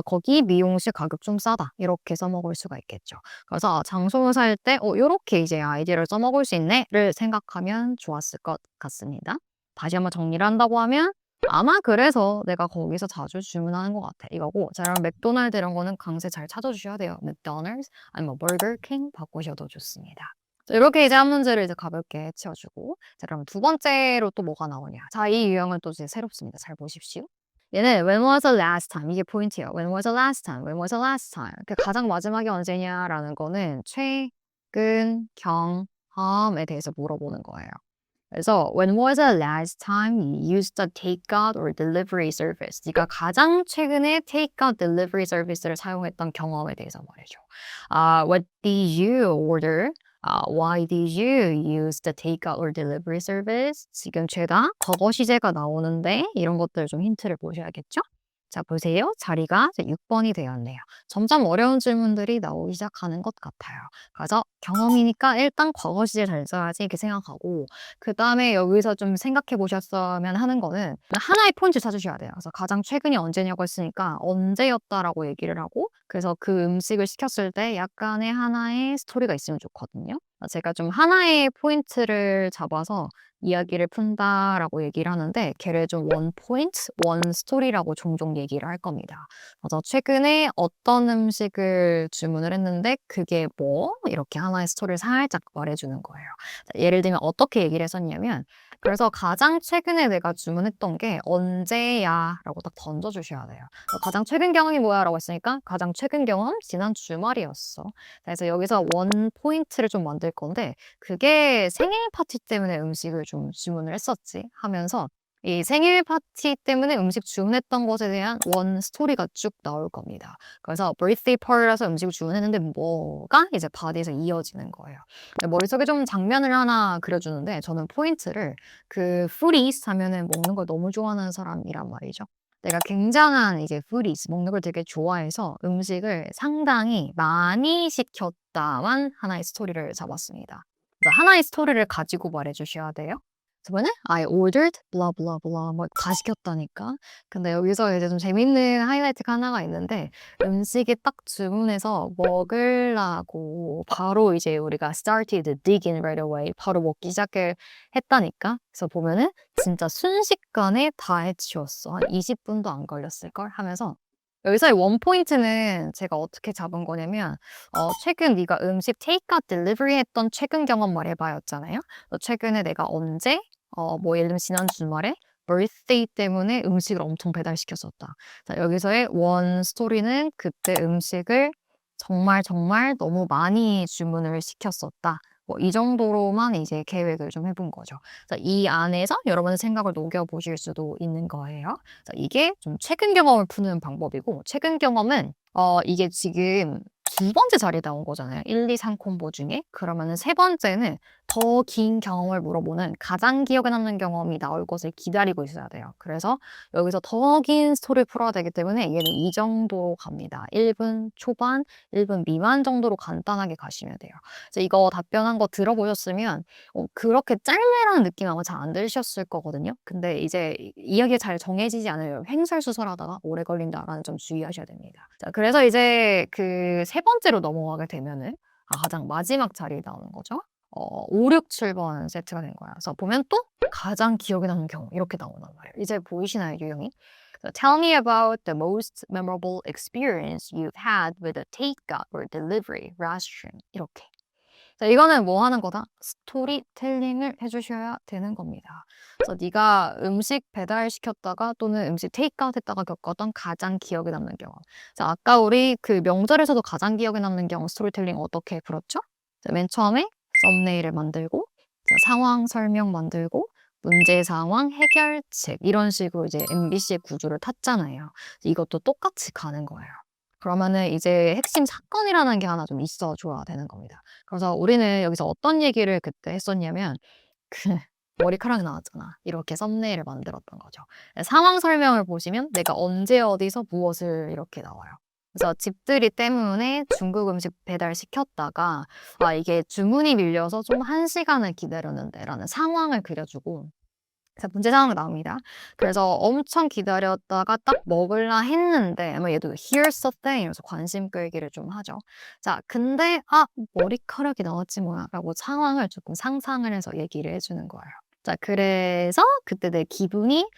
거기 미용실 가격 좀 싸다. 이렇게 써먹을 수가 있겠죠. 그래서 장소 살 때, 요렇게 이제 아이디어를 써먹을 수 있네를 생각하면 좋았을 것 같습니다. 다시 한번 정리를 한다고 하면, 아마 그래서 내가 거기서 자주 주문하는 것 같아. 이거고, 자, 그럼 맥도날드 이런 거는 강세 잘 찾아주셔야 돼요. 맥도날드, 아니면 버거킹 바꾸셔도 좋습니다. 자, 이렇게 이제 한 문제를 이제 가볍게 채워주고, 자, 그럼 두 번째로 또 뭐가 나오냐. 자, 이 유형은 또 이제 새롭습니다. 잘 보십시오. 얘는 when was the last time 이게 포인트예요. when was the last time, when was the last time. 그 가장 마지막이 언제냐라는 거는 최근 경험에 대해서 물어보는 거예요. 그래서 when was the last time you used the takeout or delivery service? 네가 가장 최근에 takeout delivery service를 사용했던 경험에 대해서 말해줘. What did you order? Why did you use the takeout or delivery service? 지금 죄다 과거 시제가 나오는데 이런 것들 좀 힌트를 보셔야겠죠? 자, 보세요. 자리가 6번이 되었네요. 점점 어려운 질문들이 나오기 시작하는 것 같아요. 그래서 경험이니까 일단 과거 시제 잘 써야지 이렇게 생각하고 그 다음에 여기서 좀 생각해 보셨으면 하는 거는 하나의 포인트 찾으셔야 돼요. 그래서 가장 최근이 언제냐고 했으니까 언제였다라고 얘기를 하고 그래서 그 음식을 시켰을 때 약간의 하나의 스토리가 있으면 좋거든요. 제가 좀 하나의 포인트를 잡아서 이야기를 푼다라고 얘기를 하는데 걔를 좀 원 포인트, 원 스토리라고 종종 얘기를 할 겁니다. 그래서 최근에 어떤 음식을 주문을 했는데 그게 뭐? 이렇게 하나의 스토리를 살짝 말해주는 거예요. 자, 예를 들면 어떻게 얘기를 했었냐면 그래서 가장 최근에 내가 주문했던 게 언제야? 라고 딱 던져주셔야 돼요. 가장 최근 경험이 뭐야? 라고 했으니까 가장 최근 경험? 지난 주말이었어. 그래서 여기서 원 포인트를 좀 만들 건데 그게 생일 파티 때문에 음식을 좀 주문을 했었지 하면서 이 생일 파티 때문에 음식 주문했던 것에 대한 원 스토리가 쭉 나올 겁니다. 그래서 birthday party라서 음식을 주문했는데 뭐가 이제 바디에서 이어지는 거예요. 머릿속에 좀 장면을 하나 그려주는데 저는 포인트를 그 foodies 하면은 먹는 걸 너무 좋아하는 사람이란 말이죠. 내가 굉장한 이제 foodies 먹는 걸 되게 좋아해서 음식을 상당히 많이 시켰다만 하나의 스토리를 잡았습니다. 그래서 하나의 스토리를 가지고 말해주셔야 돼요. 저번에 I ordered blah blah blah 뭐 다 시켰다니까. 근데 여기서 이제 좀 재밌는 하이라이트가 하나가 있는데 음식이 딱 주문해서 먹으려고 바로 이제 우리가 started digging right away 바로 먹기 시작을 했다니까. 그래서 보면은 진짜 순식간에 다 해치웠어. 한 20분도 안 걸렸을걸 하면서 여기서의 원 포인트는 제가 어떻게 잡은 거냐면 최근 네가 음식 테이크아웃 딜리버리 했던 최근 경험 말해봐였잖아요. 최근에 내가 언제 뭐 예를 들면 지난 주말에 birthday 때문에 음식을 엄청 배달시켰었다. 자, 여기서의 원 스토리는 그때 음식을 정말 정말 너무 많이 주문을 시켰었다. 뭐 이 정도로만 이제 계획을 좀 해본 거죠. 자, 이 안에서 여러분의 생각을 녹여보실 수도 있는 거예요. 자, 이게 좀 최근 경험을 푸는 방법이고 최근 경험은 이게 지금 두 번째 자리에 나온 거잖아요. 1, 2, 3 콤보 중에. 그러면은 세 번째는 더 긴 경험을 물어보는 가장 기억에 남는 경험이 나올 것을 기다리고 있어야 돼요. 그래서 여기서 더 긴 스토리를 풀어야 되기 때문에 얘는 이 정도로 갑니다. 1분 초반, 1분 미만 정도로 간단하게 가시면 돼요. 그래서 이거 답변한 거 들어보셨으면 그렇게 짤매라는 느낌 아마 잘 안 들으셨을 거거든요. 근데 이제 이야기가 잘 정해지지 않아요. 횡설수설하다가 오래 걸린다라는 점 주의하셔야 됩니다. 자, 그래서 이제 그 세 번째로 넘어가게 되면은 가장 마지막 자리에 나오는 거죠. 5, 6, 7번 세트가 된 거야. 그래서 보면 또 가장 기억에 남는 경우 이렇게 나오는 말이에요. 이제 보이시나요, 유형이? So tell me about the most memorable experience you've had with a takeout or delivery restaurant. 이렇게. 자, 이거는 뭐 하는 거다? 스토리텔링을 해주셔야 되는 겁니다. 그래서 네가 음식 배달시켰다가 또는 음식 테이크아웃 했다가 겪었던 가장 기억에 남는 경험. 자, 아까 우리 그 명절에서도 가장 기억에 남는 경험 스토리텔링 어떻게 풀었죠? 자, 맨 처음에 썸네일을 만들고 자, 상황 설명 만들고 문제 상황 해결책 이런 식으로 이제 MBC의 구조를 탔잖아요. 이것도 똑같이 가는 거예요. 그러면은 이제 핵심 사건이라는 게 하나 좀 있어줘야 되는 겁니다. 그래서 우리는 여기서 어떤 얘기를 그때 했었냐면 그 머리카락이 나왔잖아. 이렇게 썸네일을 만들었던 거죠. 상황 설명을 보시면 내가 언제 어디서 무엇을 이렇게 나와요. 그래서 집들이 때문에 중국 음식 배달 시켰다가 아 이게 주문이 밀려서 좀 1시간을 기다렸는데 라는 상황을 그려주고 자, 문제 상황이 나옵니다. 그래서 엄청 기다렸다가 딱 먹으려 했는데, 아마 얘도 here's the thing 이러면서 관심 끌기를 좀 하죠. 자, 근데 머리카락이 나왔지 뭐야 라고 상황을 조금 상상을 해서 얘기를 해주는 거예요. 자, 그래서 그때 내 기분이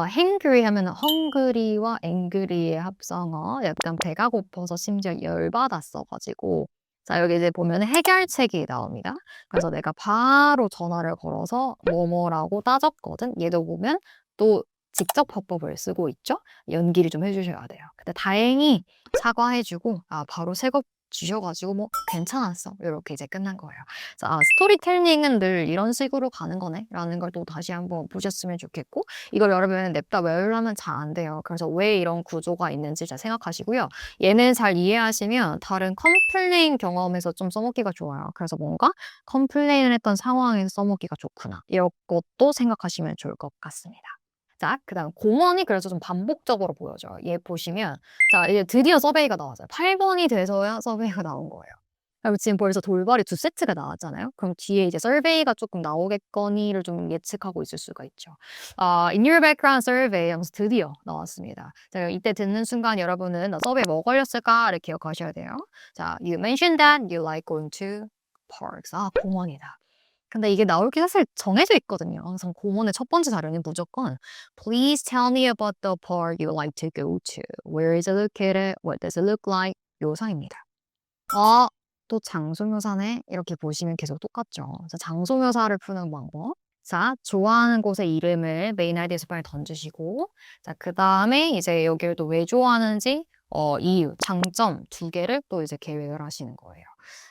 hangry 하면 hungry와 angry의 합성어 약간 배가 고파서 심지어 열받았어가지고 자, 여기 이제 보면 해결책이 나옵니다. 그래서 내가 바로 전화를 걸어서 뭐뭐라고 따졌거든. 얘도 보면 또 직접 화법을 쓰고 있죠. 연기를 좀 해주셔야 돼요. 근데 다행히 사과해주고 바로 새거 주셔가지고 뭐 괜찮았어 이렇게 이제 끝난 거예요. 자, 스토리텔링은 늘 이런 식으로 가는 거네 라는 걸 또 다시 한번 보셨으면 좋겠고 이걸 여러분 냅다 외우려면 잘 안 돼요. 그래서 왜 이런 구조가 있는지 잘 생각하시고요. 얘는 잘 이해하시면 다른 컴플레인 경험에서 좀 써먹기가 좋아요. 그래서 뭔가 컴플레인을 했던 상황에서 써먹기가 좋구나. 이것도 생각하시면 좋을 것 같습니다. 자, 그 다음 공원이 그래서 좀 반복적으로 보여져요. 얘 보시면 자, 이제 드디어 서베이가 나왔어요. 8번이 돼서야 서베이가 나온 거예요. 그럼 지금 벌써 돌발이 2세트가 나왔잖아요. 그럼 뒤에 이제 서베이가 조금 나오겠거니를 좀 예측하고 있을 수가 있죠. In your background survey 하면서 드디어 나왔습니다. 자, 이때 듣는 순간 여러분은 서베이 뭐 걸렸을까를 기억하셔야 돼요. 자, you mentioned that you like going to parks. 공원이다. 근데 이게 나올 게 사실 정해져 있거든요. 항상 공원의 첫 번째 자료는 무조건 Please tell me about the park you like to go to. Where is it located? What does it look like? 묘사입니다. 또 장소묘사네? 이렇게 보시면 계속 똑같죠. 자, 장소묘사를 푸는 방법. 자, 좋아하는 곳의 이름을 메인 아이디에서 빨리 던지시고 자, 그 다음에 이제 여기를 또 왜 좋아하는지 이유, 장점 2개를 또 이제 계획을 하시는 거예요.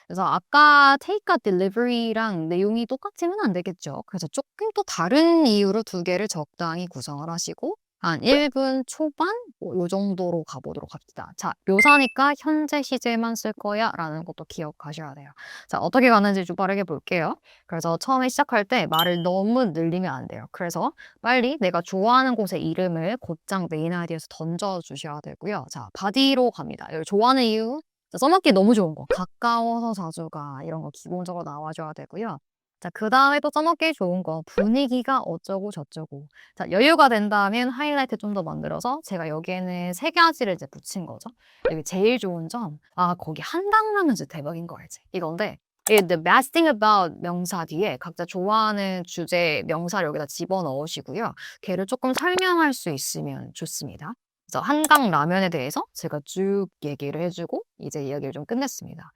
그래서 아까 테이크아웃 딜리버리랑 내용이 똑같으면 안 되겠죠. 그래서 조금 또 다른 이유로 2개를 적당히 구성을 하시고 한 1분 초반 요 정도로 가보도록 합시다. 자, 묘사니까 현재 시제만 쓸 거야 라는 것도 기억하셔야 돼요. 자, 어떻게 가는지 좀 빠르게 볼게요. 그래서 처음에 시작할 때 말을 너무 늘리면 안 돼요. 그래서 빨리 내가 좋아하는 곳의 이름을 곧장 메인 아이디에서 던져주셔야 되고요. 자, 바디로 갑니다. 여기 좋아하는 이유 써먹기 너무 좋은 거. 가까워서 자주 가. 이런 거 기본적으로 나와줘야 되고요. 자, 그 다음에 또 써먹기 좋은 거. 분위기가 어쩌고 저쩌고. 자, 여유가 된다면 하이라이트 좀 더 만들어서 제가 여기에는 3가지를 이제 붙인 거죠. 여기 제일 좋은 점. 거기 한강라면 진짜 대박인 거 알지? 이건데. The best thing about 명사 뒤에 각자 좋아하는 주제 명사를 여기다 집어넣으시고요. 걔를 조금 설명할 수 있으면 좋습니다. 그래서 한강 라면에 대해서 제가 쭉 얘기를 해주고 이제 이야기를 좀 끝냈습니다.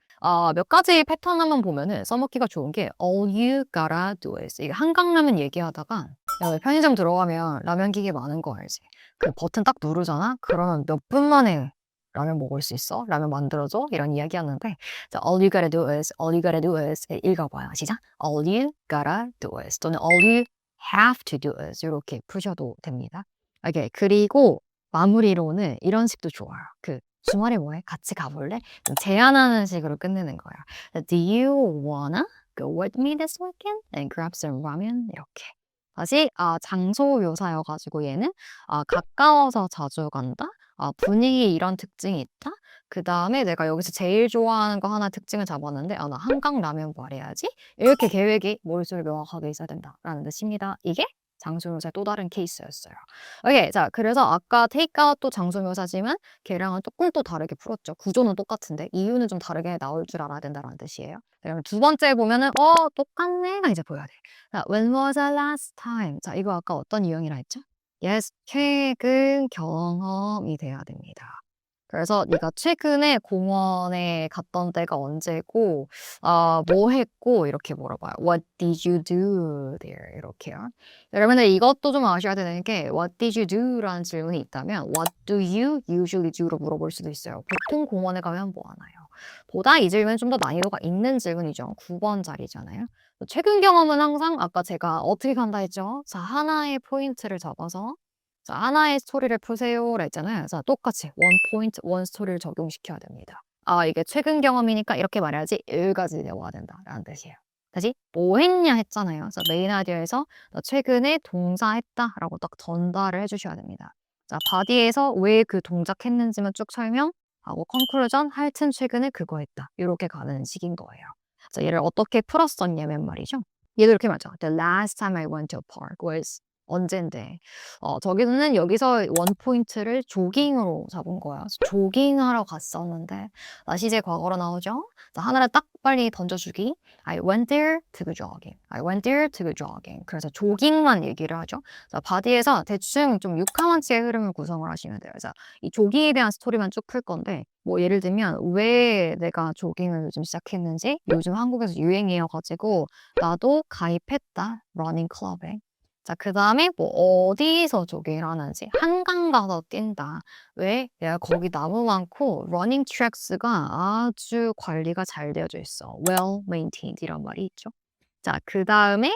몇 가지 패턴 한번 보면은 써먹기가 좋은 게 all you gotta do is 이게 한강 라면 얘기하다가 야, 왜 편의점 들어가면 라면 기계 많은 거 알지? 그 버튼 딱 누르잖아? 그러면 몇 분 만에 라면 먹을 수 있어? 라면 만들어줘? 이런 이야기였는데 자, all you gotta do is, all you gotta do is 읽어봐요. 시작! all you gotta do is 또는 all you have to do is 이렇게 푸셔도 됩니다. 오케이. 그리고 마무리로는 이런 식도 좋아요. 주말에 뭐해? 같이 가볼래? 좀 제안하는 식으로 끝내는 거예요. Do you wanna go with me this weekend and grab some ramen? 이렇게. 다시 장소 묘사여가지고 얘는 가까워서 자주 간다. 분위기 이런 특징이 있다. 그 다음에 내가 여기서 제일 좋아하는 거 하나 특징을 잡았는데 나 한강 라면 말해야지. 이렇게 계획이 머릿속에 명확하게 있어야 된다라는 뜻입니다. 이게 장소묘사의 또 다른 케이스였어요. 오케이, 자, 그래서 아까 테이크아웃도 장소묘사지만 걔랑은 조금 또 다르게 풀었죠. 구조는 똑같은데 이유는 좀 다르게 나올 줄 알아야 된다는 뜻이에요. 그러면 2번째 보면은 똑같네가 이제 보여야 돼. 자, when was the last time? 자, 이거 아까 어떤 유형이라 했죠? yes, 최근 경험이 돼야 됩니다. 그래서 네가 최근에 공원에 갔던 때가 언제고, 뭐 했고, 이렇게 물어봐요. What did you do there? 이렇게요. 여러분들 이것도 좀 아셔야 되는 게 What did you do? 라는 질문이 있다면 What do you usually do?로 물어볼 수도 있어요. 보통 공원에 가면 뭐 하나요? 보다 이 질문은 좀 더 난이도가 있는 질문이죠. 9번짜리잖아요. 최근 경험은 항상 아까 제가 어떻게 간다 했죠? 자, 하나의 포인트를 잡아서 자, 하나의 스토리를 푸세요라 했잖아요. 자, 똑같이 원 포인트, 원 스토리를 적용시켜야 됩니다. 아, 이게 최근 경험이니까 이렇게 말해야지 여기까지 외워야 된다라는 뜻이에요. 다시 뭐 했냐 했잖아요. 자, 메인 아이디어에서 나 최근에 동사했다라고 딱 전달을 해주셔야 됩니다. 자, 바디에서 왜 그 동작 했는지만 쭉 설명하고 컨클루전 하여튼 최근에 그거 했다. 이렇게 가는 식인 거예요. 자, 얘를 어떻게 풀었었냐면 말이죠. 얘도 이렇게 말죠. The last time I went to a park was 언젠데. 저기는 여기서 원 포인트를 조깅으로 잡은 거야. 그래서 조깅하러 갔었는데 다시 이제 과거로 나오죠. 자, 하나를 딱 빨리 던져주기. I went there to go jogging. I went there to go jogging. 그래서 조깅만 얘기를 하죠. 자, 바디에서 대충 좀 6카만치의 흐름을 구성을 하시면 돼요. 자, 이 조깅에 대한 스토리만 쭉 풀 건데 뭐 예를 들면 왜 내가 조깅을 요즘 시작했는지 요즘 한국에서 유행이어가지고 나도 가입했다. 러닝 클럽에. 자, 그다음에 뭐 어디서 조깅을 하는지 한강 가서 뛴다. 왜? 내가 거기 나무 많고 러닝 트랙스가 아주 관리가 잘 되어져 있어. well maintained 이란 말이 있죠. 자, 그다음에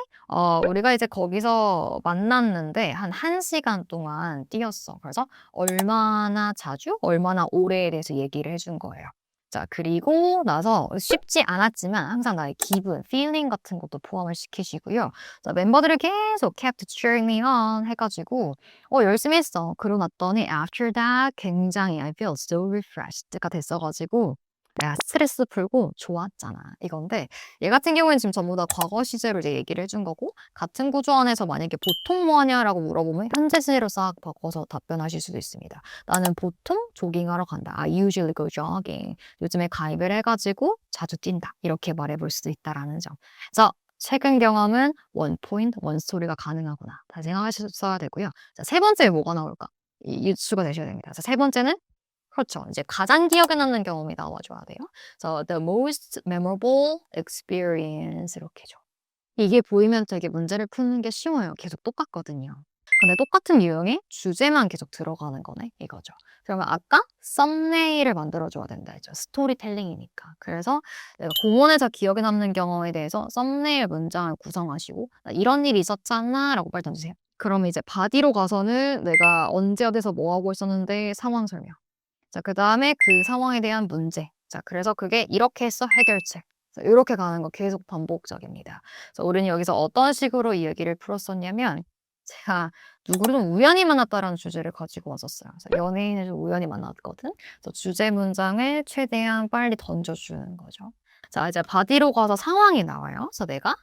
우리가 이제 거기서 만났는데 한 1시간 동안 뛰었어. 그래서 얼마나 자주, 얼마나 오래에 대해서 얘기를 해준 거예요. 자, 그리고 나서 쉽지 않았지만 항상 나의 기분, feeling 같은 것도 포함을 시키시고요. 자, 멤버들을 계속 kept cheering me on 해가지고 열심히 했어. 그러고 났더니 after that 굉장히 I feel so refreshed가 됐어가지고 내가 스트레스 풀고 좋았잖아. 이건데 얘 같은 경우에는 지금 전부 다 과거 시제로 이제 얘기를 해준 거고 같은 구조 안에서 만약에 보통 뭐 하냐라고 물어보면 현재 시제로 싹 바꿔서 답변하실 수도 있습니다. 나는 보통 조깅하러 간다. I usually go jogging. 요즘에 가입을 해가지고 자주 뛴다. 이렇게 말해볼 수도 있다라는 점. 그래서 최근 경험은 원 포인트, 원 스토리가 가능하구나. 다 생각하셔야 되고요. 자, 세 번째 뭐가 나올까? 유추가 되셔야 됩니다. 자, 세 번째는 그렇죠. 이제 가장 기억에 남는 경험이 나와줘야 돼요. 그래서 the most memorable experience 이렇게죠. 이게 보이면 되게 문제를 푸는 게 쉬워요. 계속 똑같거든요. 근데 똑같은 유형의 주제만 계속 들어가는 거네 이거죠. 그러면 아까 썸네일을 만들어줘야 된다 했죠. 스토리텔링이니까. 그래서 내가 공원에서 기억에 남는 경험에 대해서 썸네일 문장을 구성하시고 나 이런 일이 있었잖아 라고 빨리 던지세요. 그러면 이제 바디로 가서는 내가 언제 어디서 뭐 하고 있었는데 상황 설명. 자, 그다음에 그 상황에 대한 문제. 자, 그래서 그게 이렇게 해서 해결책. 이렇게 가는 거 계속 반복적입니다. 그래서 우리는 여기서 어떤 식으로 이 얘기를 풀었었냐면 제가 누구를 좀 우연히 만났다라는 주제를 가지고 왔었어요. 그래서 연예인을 좀 우연히 만났거든. 그래서 주제 문장을 최대한 빨리 던져주는 거죠. 자, 이제 바디로 가서 상황이 나와요. 그래서 내가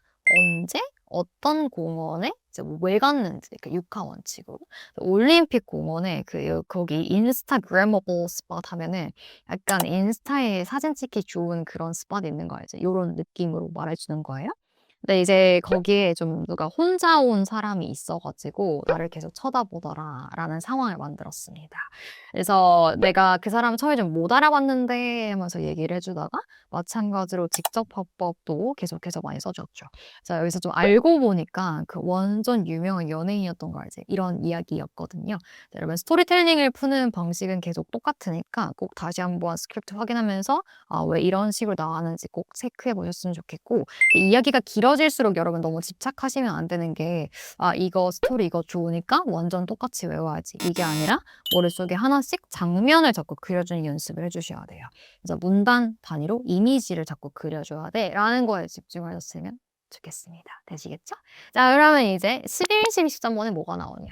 언제 어떤 공원에 이제 왜 갔는지 그 육하 원칙으로 올림픽 공원에 거기 인스타그래머블 스팟 하면은 약간 인스타에 사진 찍기 좋은 그런 스팟이 있는 거 알지? 요런 느낌으로 말해주는 거예요. 근데 이제 거기에 좀 누가 혼자 온 사람이 있어가지고 나를 계속 쳐다보더라라는 상황을 만들었습니다. 그래서 내가 그 사람 처음에 좀 못 알아봤는데 하면서 얘기를 해주다가 마찬가지로 직접 화법도 계속해서 많이 써줬죠. 자, 여기서 좀 알고 보니까 그 완전 유명한 연예인이었던 거 알지? 이런 이야기였거든요. 자, 여러분 스토리텔링을 푸는 방식은 계속 똑같으니까 꼭 다시 한번 스크립트 확인하면서 왜 이런 식으로 나왔는지 꼭 체크해 보셨으면 좋겠고 이야기가 길어질수록 여러분 너무 집착하시면 안 되는 게 이거 스토리 이거 좋으니까 완전 똑같이 외워야지. 이게 아니라 머릿속에 하나씩 장면을 자꾸 그려주는 연습을 해주셔야 돼요. 그래서 문단 단위로 이미지를 자꾸 그려줘야 돼 라는 거에 집중하셨으면 좋겠습니다. 되시겠죠? 자, 그러면 이제 11, 12, 13번에 뭐가 나오냐?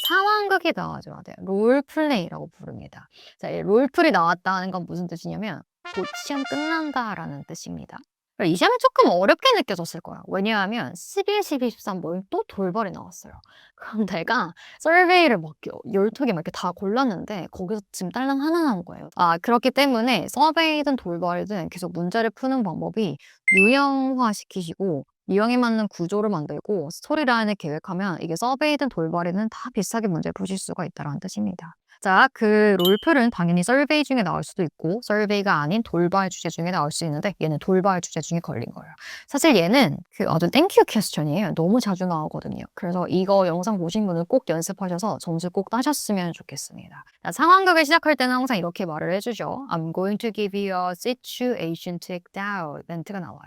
상황극이 나와줘야 돼요. 롤플레이라고 부릅니다. 자, 이 롤플이 나왔다는 건 무슨 뜻이냐면 곧 시험 끝난다라는 뜻입니다. 이 시험이 조금 어렵게 느껴졌을 거야. 왜냐하면 11, 12, 13번 또 돌발이 나왔어요. 그럼 내가 서베이를 막 12개 막 이렇게 다 골랐는데 거기서 지금 딸랑 하나 나온 거예요. 그렇기 때문에 서베이든 돌발이든 계속 문제를 푸는 방법이 유형화 시키시고 유형에 맞는 구조를 만들고 스토리라인을 계획하면 이게 서베이든 돌발이든 다 비슷하게 문제를 푸실 수가 있다는 뜻입니다. 자, 그 롤플은 당연히 서베이 중에 나올 수도 있고 서베이가 아닌 돌발 주제 중에 나올 수 있는데 얘는 돌발 주제 중에 걸린 거예요. 사실 얘는 그 아주 땡큐 퀘스천이에요. 너무 자주 나오거든요. 그래서 이거 영상 보신 분은 꼭 연습하셔서 점수 꼭 따셨으면 좋겠습니다. 자, 상황극을 시작할 때는 항상 이렇게 말을 해주죠. I'm going to give you a situation to act out. 멘트가 나와요.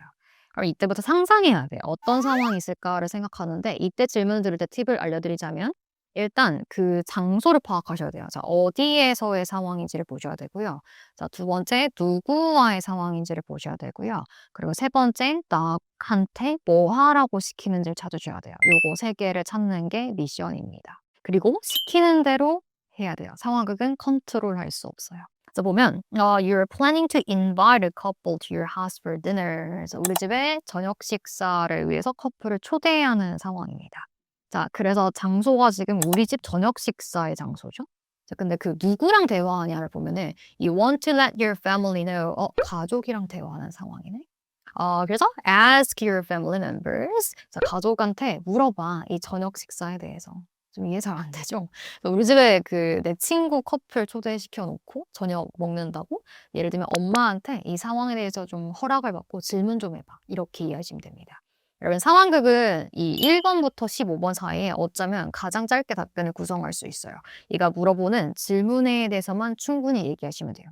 그럼 이때부터 상상해야 돼요. 어떤 상황이 있을까를 생각하는데 이때 질문을 들을 때 팁을 알려드리자면 일단 그 장소를 파악하셔야 돼요. 자, 어디에서의 상황인지를 보셔야 되고요. 자, 두 번째, 누구와의 상황인지를 보셔야 되고요. 그리고 세 번째, 나한테 뭐 하라고 시키는지를 찾으셔야 돼요. 요거 세 개를 찾는 게 미션입니다. 그리고 시키는 대로 해야 돼요. 상황극은 컨트롤할 수 없어요. 그래서 보면 you're planning to invite a couple to your house for dinner. 그래서 우리 집에 저녁 식사를 위해서 커플을 초대하는 상황입니다. 자, 그래서 장소가 지금 우리 집 저녁 식사의 장소죠. 자, 근데 그 누구랑 대화하냐를 보면은 you want to let your family know. 가족이랑 대화하는 상황이네. 그래서 ask your family members. 자, 가족한테 물어봐. 이 저녁 식사에 대해서. 좀 이해 잘 안 되죠? 그래서 우리 집에 그 내 친구 커플 초대시켜 놓고 저녁 먹는다고 예를 들면 엄마한테 이 상황에 대해서 좀 허락을 받고 질문 좀 해봐. 이렇게 이해하시면 됩니다. 여러분 상황극은 이 1번부터 15번 사이에 어쩌면 가장 짧게 답변을 구성할 수 있어요. 얘가 물어보는 질문에 대해서만 충분히 얘기하시면 돼요.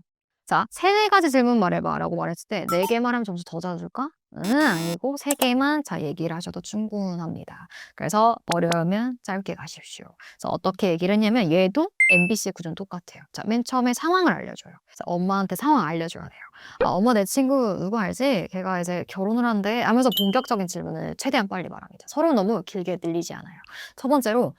자, 세네 가지 질문 말해봐 라고 말했을 때 네 개 말하면 점수 더 잡아줄까? 아니고 세 개만 자 얘기를 하셔도 충분합니다. 그래서 어려우면 짧게 가십시오. 그래서 어떻게 얘기를 했냐면 얘도 MBC 구조는 똑같아요. 자, 맨 처음에 상황을 알려줘요. 그래서 엄마한테 상황 알려줘야 돼요. 엄마 내 친구 누구 알지? 걔가 이제 결혼을 한대 하면서 본격적인 질문을 최대한 빨리 말합니다. 서로 너무 길게 늘리지 않아요. 첫 번째로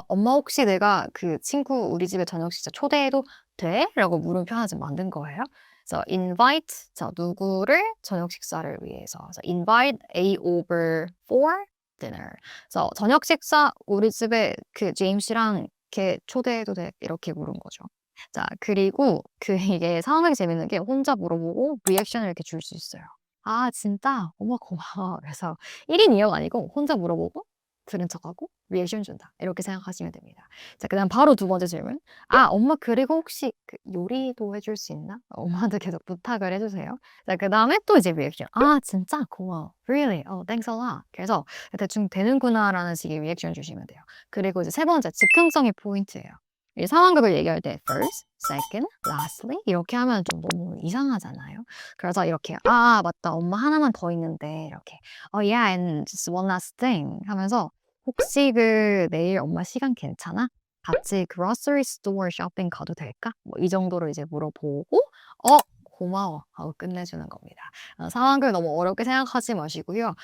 엄마 혹시 내가 그 친구 우리 집에 저녁 식사 초대해도 돼? 라고 물음표 하나 좀 만든 거예요. 그래서 invite 자 누구를 저녁 식사를 위해서 그래서 invite A over for dinner. 그래서 저녁 식사 우리 집에 그 제임스랑 걔 초대해도 돼? 이렇게 물은 거죠. 자, 그리고 그 이게 상황이 재밌는 게 혼자 물어보고 리액션을 이렇게 줄 수 있어요. 아, 진짜? 어머, 고마워. 그래서 1인 2역 아니고 혼자 물어보고 들은 척하고 리액션 준다. 이렇게 생각하시면 됩니다. 자, 그 다음 바로 두 번째 질문. 엄마, 그리고 혹시 그 요리도 해줄 수 있나? 엄마한테 계속 부탁을 해주세요. 자, 그 다음에 또 이제 리액션. 아, 진짜? 고마워. Really? Thanks a lot. 그래서 대충 되는구나라는 식의 리액션 주시면 돼요. 그리고 이제 세 번째, 즉흥성이 포인트예요. 이 상황극을 얘기할 때 first, second, lastly 이렇게 하면 좀 너무 이상하잖아요. 그래서 이렇게 맞다 엄마 하나만 더 있는데 이렇게 yeah and just one last thing 하면서 혹시 그 내일 엄마 시간 괜찮아? 같이 grocery store 쇼핑 가도 될까? 뭐 이 정도로 이제 물어보고 고마워 하고 끝내주는 겁니다. 상황을 너무 어렵게 생각하지 마시고요.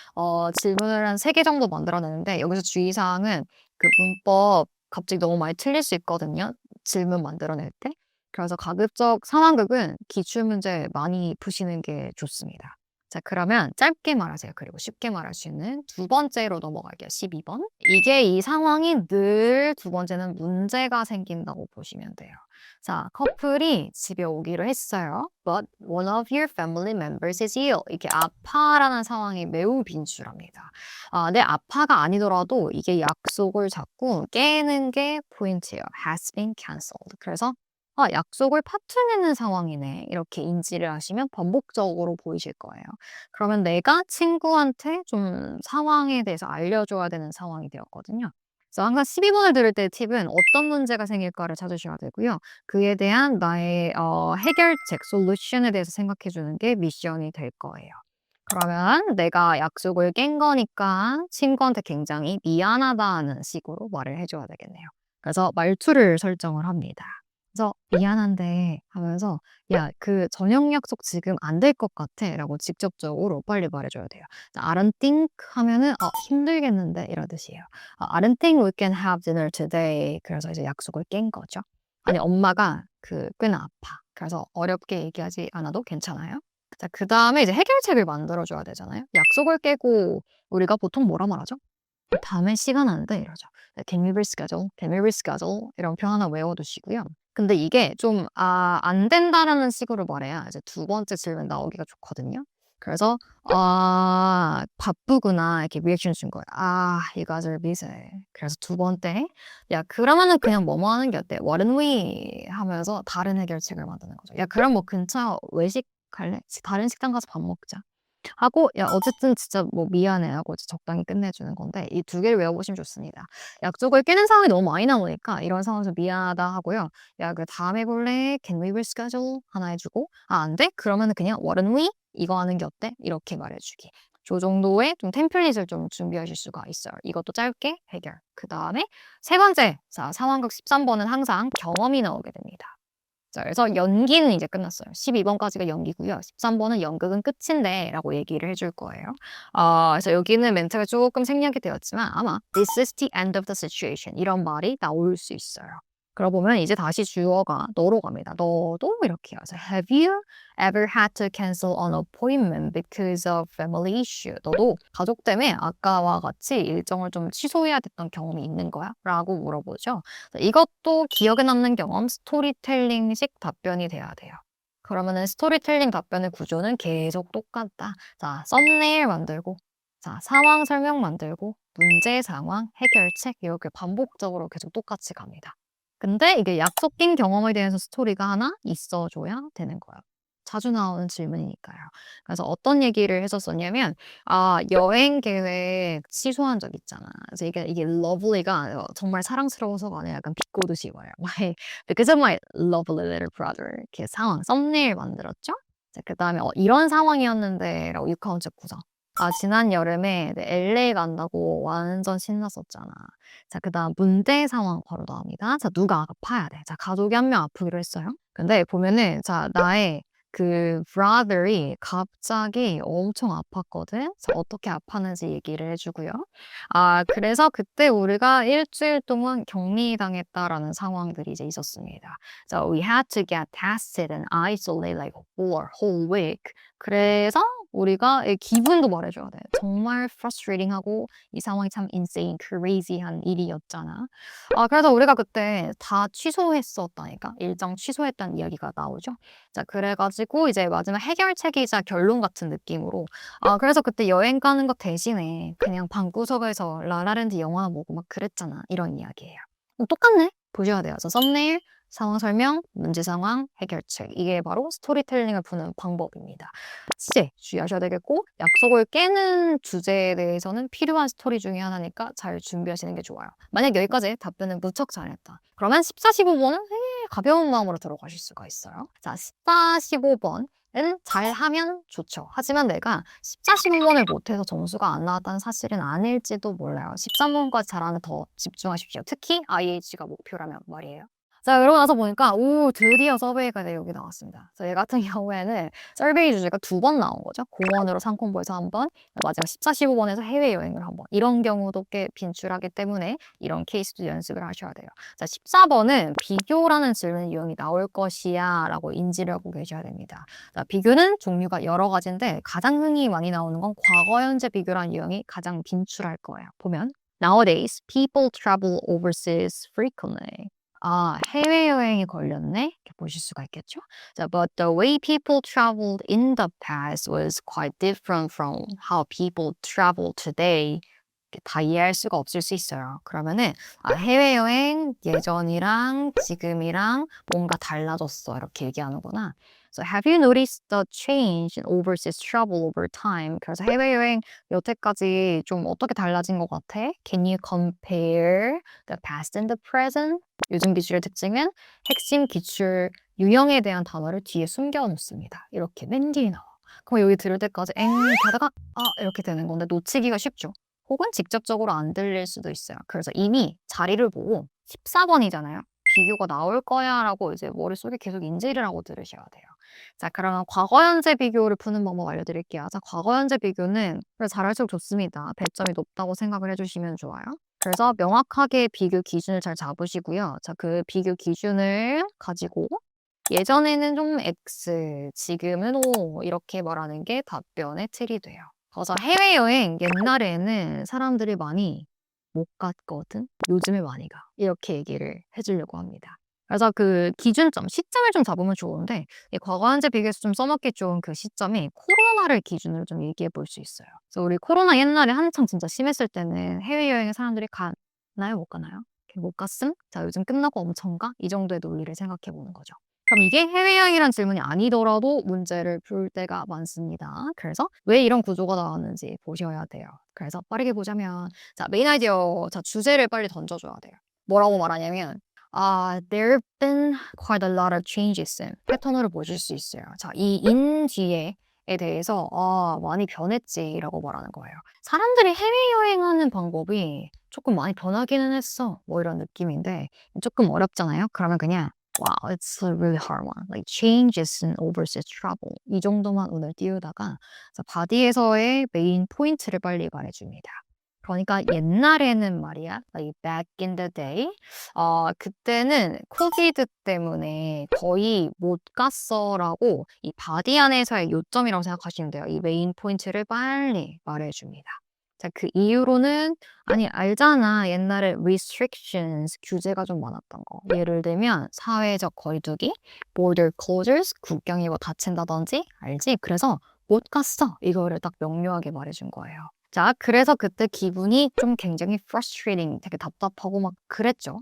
질문을 한 3개 정도 만들어내는데 여기서 주의사항은 그 문법 갑자기 너무 많이 틀릴 수 있거든요. 질문 만들어낼 때. 그래서 가급적 상황극은 기출문제 많이 푸시는 게 좋습니다. 자, 그러면 짧게 말하세요. 그리고 쉽게 말할 수 있는 두 번째로 넘어갈게요. 12번. 이게 이 상황이 늘 두 번째는 문제가 생긴다고 보시면 돼요. 자, 커플이 집에 오기로 했어요. But one of your family members is ill. 이게 아파라는 상황이 매우 빈출합니다. 내 아파가 아니더라도 이게 약속을 잡고 깨는 게 포인트예요. Has been cancelled. 그래서 약속을 파투내는 상황이네. 이렇게 인지를 하시면 반복적으로 보이실 거예요. 그러면 내가 친구한테 좀 상황에 대해서 알려줘야 되는 상황이 되었거든요. 그래서 항상 12번을 들을 때 팁은 어떤 문제가 생길까를 찾으셔야 되고요. 그에 대한 나의 해결책, 솔루션에 대해서 생각해 주는 게 미션이 될 거예요. 그러면 내가 약속을 깬 거니까 친구한테 굉장히 미안하다는 식으로 말을 해줘야 되겠네요. 그래서 말투를 설정을 합니다. 그래서 미안한데 하면서 야, 그 저녁 약속 지금 안 될 것 같아 라고 직접적으로 빨리 말해줘야 돼요. I don't think 하면은 힘들겠는데 이런 뜻이에요. I don't think we can have dinner today. 그래서 이제 약속을 깬 거죠. 아니 엄마가 꽤나 아파. 그래서 어렵게 얘기하지 않아도 괜찮아요. 자, 그 다음에 이제 해결책을 만들어줘야 되잖아요. 약속을 깨고 우리가 보통 뭐라 말하죠? 다음에 시간 안 돼 이러죠. Can we reschedule? Can we reschedule? 이런 표현 하나 외워두시고요. 근데 이게 좀 안 된다라는 식으로 말해야 이제 두 번째 질문 나오기가 좋거든요. 그래서 우리가 바쁘구나 이렇게 리액션 준 거야. 아, you guys are busy. 그래서 두 번째, 야, 그러면은 그냥 뭐뭐 하는 게 어때? Why don't we? 하면서 다른 해결책을 만드는 거죠. 야, 그럼 뭐 근처 외식 갈래? 다른 식당 가서 밥 먹자. 하고, 야, 어쨌든 진짜 뭐 미안해 하고 이제 적당히 끝내주는 건데, 이 두 개를 외워보시면 좋습니다. 약속을 깨는 상황이 너무 많이 나오니까 이런 상황에서 미안하다 하고요. 야, 그 다음에 볼래? Can we reschedule? 하나 해주고, 아, 안 돼? 그러면은 그냥 Why don't we? 이거 하는 게 어때? 이렇게 말해주기. 저 정도의 좀 템플릿을 좀 준비하실 수가 있어요. 이것도 짧게 해결. 그 다음에 세 번째, 자, 상황극 13번은 항상 경험이 나오게 됩니다. 자, 그래서 연기는 이제 끝났어요. 12번까지가 연기고요. 13번은 연극은 끝인데 라고 얘기를 해줄 거예요. 그래서 여기는 멘트가 조금 생략이 되었지만 아마 This is the end of the situation 이런 말이 나올 수 있어요. 그러고 보면 이제 다시 주어가 너로 갑니다. 너도 이렇게 해요. 그래서 Have you ever had to cancel an appointment because of family issue? 너도 가족 때문에 아까와 같이 일정을 좀 취소해야 됐던 경험이 있는 거야? 라고 물어보죠. 이것도 기억에 남는 경험, 스토리텔링식 답변이 돼야 돼요. 그러면은 스토리텔링 답변의 구조는 계속 똑같다. 자, 썸네일 만들고, 자, 상황 설명 만들고, 문제, 상황, 해결책 이렇게 반복적으로 계속 똑같이 갑니다. 근데 이게 약속 낀 경험에 대해서 스토리가 하나 있어줘야 되는 거예요. 자주 나오는 질문이니까요. 그래서 어떤 얘기를 했었었냐면, 여행 계획 취소한 적 있잖아. 그래서 이게 lovely가 정말 사랑스러워서가 아니라 약간 비꼬듯이 와요. Because of my lovely little brother. 이렇게 상황, 썸네일 만들었죠? 자, 그 다음에 이런 상황이었는데 라고 육하원책 구성. 지난 여름에 LA 간다고 완전 신났었잖아. 자, 그 다음 문제 상황 바로 나옵니다. 자, 누가 아파야 돼. 자, 가족이 한 명 아프기로 했어요. 근데 보면은, 자, 나의 그 brother이 갑자기 엄청 아팠거든. 자, 어떻게 아팠는지 얘기를 해주고요. 그래서 그때 우리가 일주일 동안 격리당했다라는 상황들이 이제 있었습니다. 자, we had to get tested and isolated like for a whole week. 그래서 우리가 이 기분도 말해줘야 돼. 정말 frustrating하고 이 상황이 참 insane, crazy한 일이었잖아. 그래서 우리가 그때 다 취소했었다니까. 일정 취소했다는 이야기가 나오죠. 자, 그래가지고 이제 마지막 해결책이자 결론 같은 느낌으로 그래서 그때 여행 가는 것 대신에 그냥 방구석에서 라라랜드 영화 보고 막 그랬잖아. 이런 이야기예요. 똑같네. 보셔야 돼요. 그래서 썸네일, 상황 설명, 문제 상황, 해결책. 이게 바로 스토리텔링을 푸는 방법입니다. 주제 주의하셔야 되겠고 약속을 깨는 주제에 대해서는 필요한 스토리 중에 하나니까 잘 준비하시는 게 좋아요. 만약 여기까지 답변을 무척 잘했다. 그러면 14, 15번은 가벼운 마음으로 들어가실 수가 있어요. 자, 14, 15번 은 잘하면 좋죠. 하지만 내가 14, 15번을 못해서 점수가 안 나왔다는 사실은 아닐지도 몰라요. 13번까지 잘하면 더 집중하십시오. 특히 IH가 목표라면 말이에요. 자, 그러고 나서 보니까 드디어 서베이가 여기 나왔습니다. 그래서 얘 같은 경우에는 서베이 주제가 2번 나온 거죠. 공원으로 상콤보에서 한 번, 마지막 14, 15번에서 해외여행을 한 번. 이런 경우도 꽤 빈출하기 때문에 이런 케이스도 연습을 하셔야 돼요. 자, 14번은 비교라는 질문 유형이 나올 것이야 라고 인지를 하고 계셔야 됩니다. 자, 비교는 종류가 여러 가지인데 가장 흔히 많이 나오는 건 과거, 현재 비교라는 유형이 가장 빈출할 거예요. 보면 Nowadays, people travel overseas frequently. 해외여행이 걸렸네? 이렇게 보실 수가 있겠죠? 자, but the way people traveled in the past was quite different from how people travel today. 다 이해할 수가 없을 수 있어요. 그러면은 해외여행 예전이랑 지금이랑 뭔가 달라졌어 이렇게 얘기하는구나. So have you noticed the change in overseas travel over time? 그래서 해외여행 여태까지 좀 어떻게 달라진 것 같아? Can you compare the past and the present? 요즘 기출의 특징은 핵심 기출 유형에 대한 단어를 뒤에 숨겨 놓습니다. 이렇게 맨 뒤에 나와. 그럼 여기 들을 때까지 하다가 이렇게 되는 건데 놓치기가 쉽죠. 혹은 직접적으로 안 들릴 수도 있어요. 그래서 이미 자리를 보고 14번이잖아요. 비교가 나올 거야 라고 이제 머릿속에 계속 인지를 하고 들으셔야 돼요. 자, 그러면 과거, 현재 비교를 푸는 방법 알려드릴게요. 자, 과거, 현재 비교는 잘할수록 좋습니다. 배점이 높다고 생각을 해주시면 좋아요. 그래서 명확하게 비교 기준을 잘 잡으시고요. 자, 그 비교 기준을 가지고 예전에는 좀 X, 지금은 O 이렇게 말하는 게 답변의 틀이 돼요. 그래서 해외여행 옛날에는 사람들이 많이 못 갔거든. 요즘에 많이 가. 이렇게 얘기를 해주려고 합니다. 그래서 그 기준점, 시점을 좀 잡으면 좋은데 이 과거 현재 비교해서 좀 써먹기 좋은 그 시점이 코로나를 기준으로 좀 얘기해 볼 수 있어요. 그래서 우리 코로나 옛날에 한창 진짜 심했을 때는 해외여행에 사람들이 가나요? 못 가나요? 못 갔음? 자, 요즘 끝나고 엄청 가? 이 정도의 논리를 생각해 보는 거죠. 그럼 이게 해외여행이란 질문이 아니더라도 문제를 풀 때가 많습니다. 그래서 왜 이런 구조가 나왔는지 보셔야 돼요. 그래서 빠르게 보자면 자, 메인 아이디어, 자, 주제를 빨리 던져줘야 돼요. 뭐라고 말하냐면 there have been quite a lot of changes. 패턴으로 보실 수 있어요. 자, 이 in 뒤에 에 대해서 많이 변했지라고 말하는 거예요. 사람들이 해외여행하는 방법이 조금 많이 변하기는 했어. 뭐 이런 느낌인데 조금 어렵잖아요. 그러면 그냥 wow, it's a really hard one. Like changes in overseas travel. 이 정도만 오늘 띄우다가 자, 바디에서의 메인 포인트를 빨리 말해줍니다. 그러니까 옛날에는 말이야, like back in the day, 그때는 코비드 때문에 거의 못 갔어라고 이 바디 안에서의 요점이라고 생각하시면 돼요. 이 메인 포인트를 빨리 말해줍니다. 자, 그 이유로는 아니 알잖아. 옛날에 restrictions 규제가 좀 많았던 거. 예를 들면 사회적 거리두기, border closures 국경이 뭐 닫힌다든지 알지? 그래서 못 갔어. 이거를 딱 명료하게 말해준 거예요. 자, 그래서 그때 기분이 좀 굉장히 frustrating, 되게 답답하고 막 그랬죠.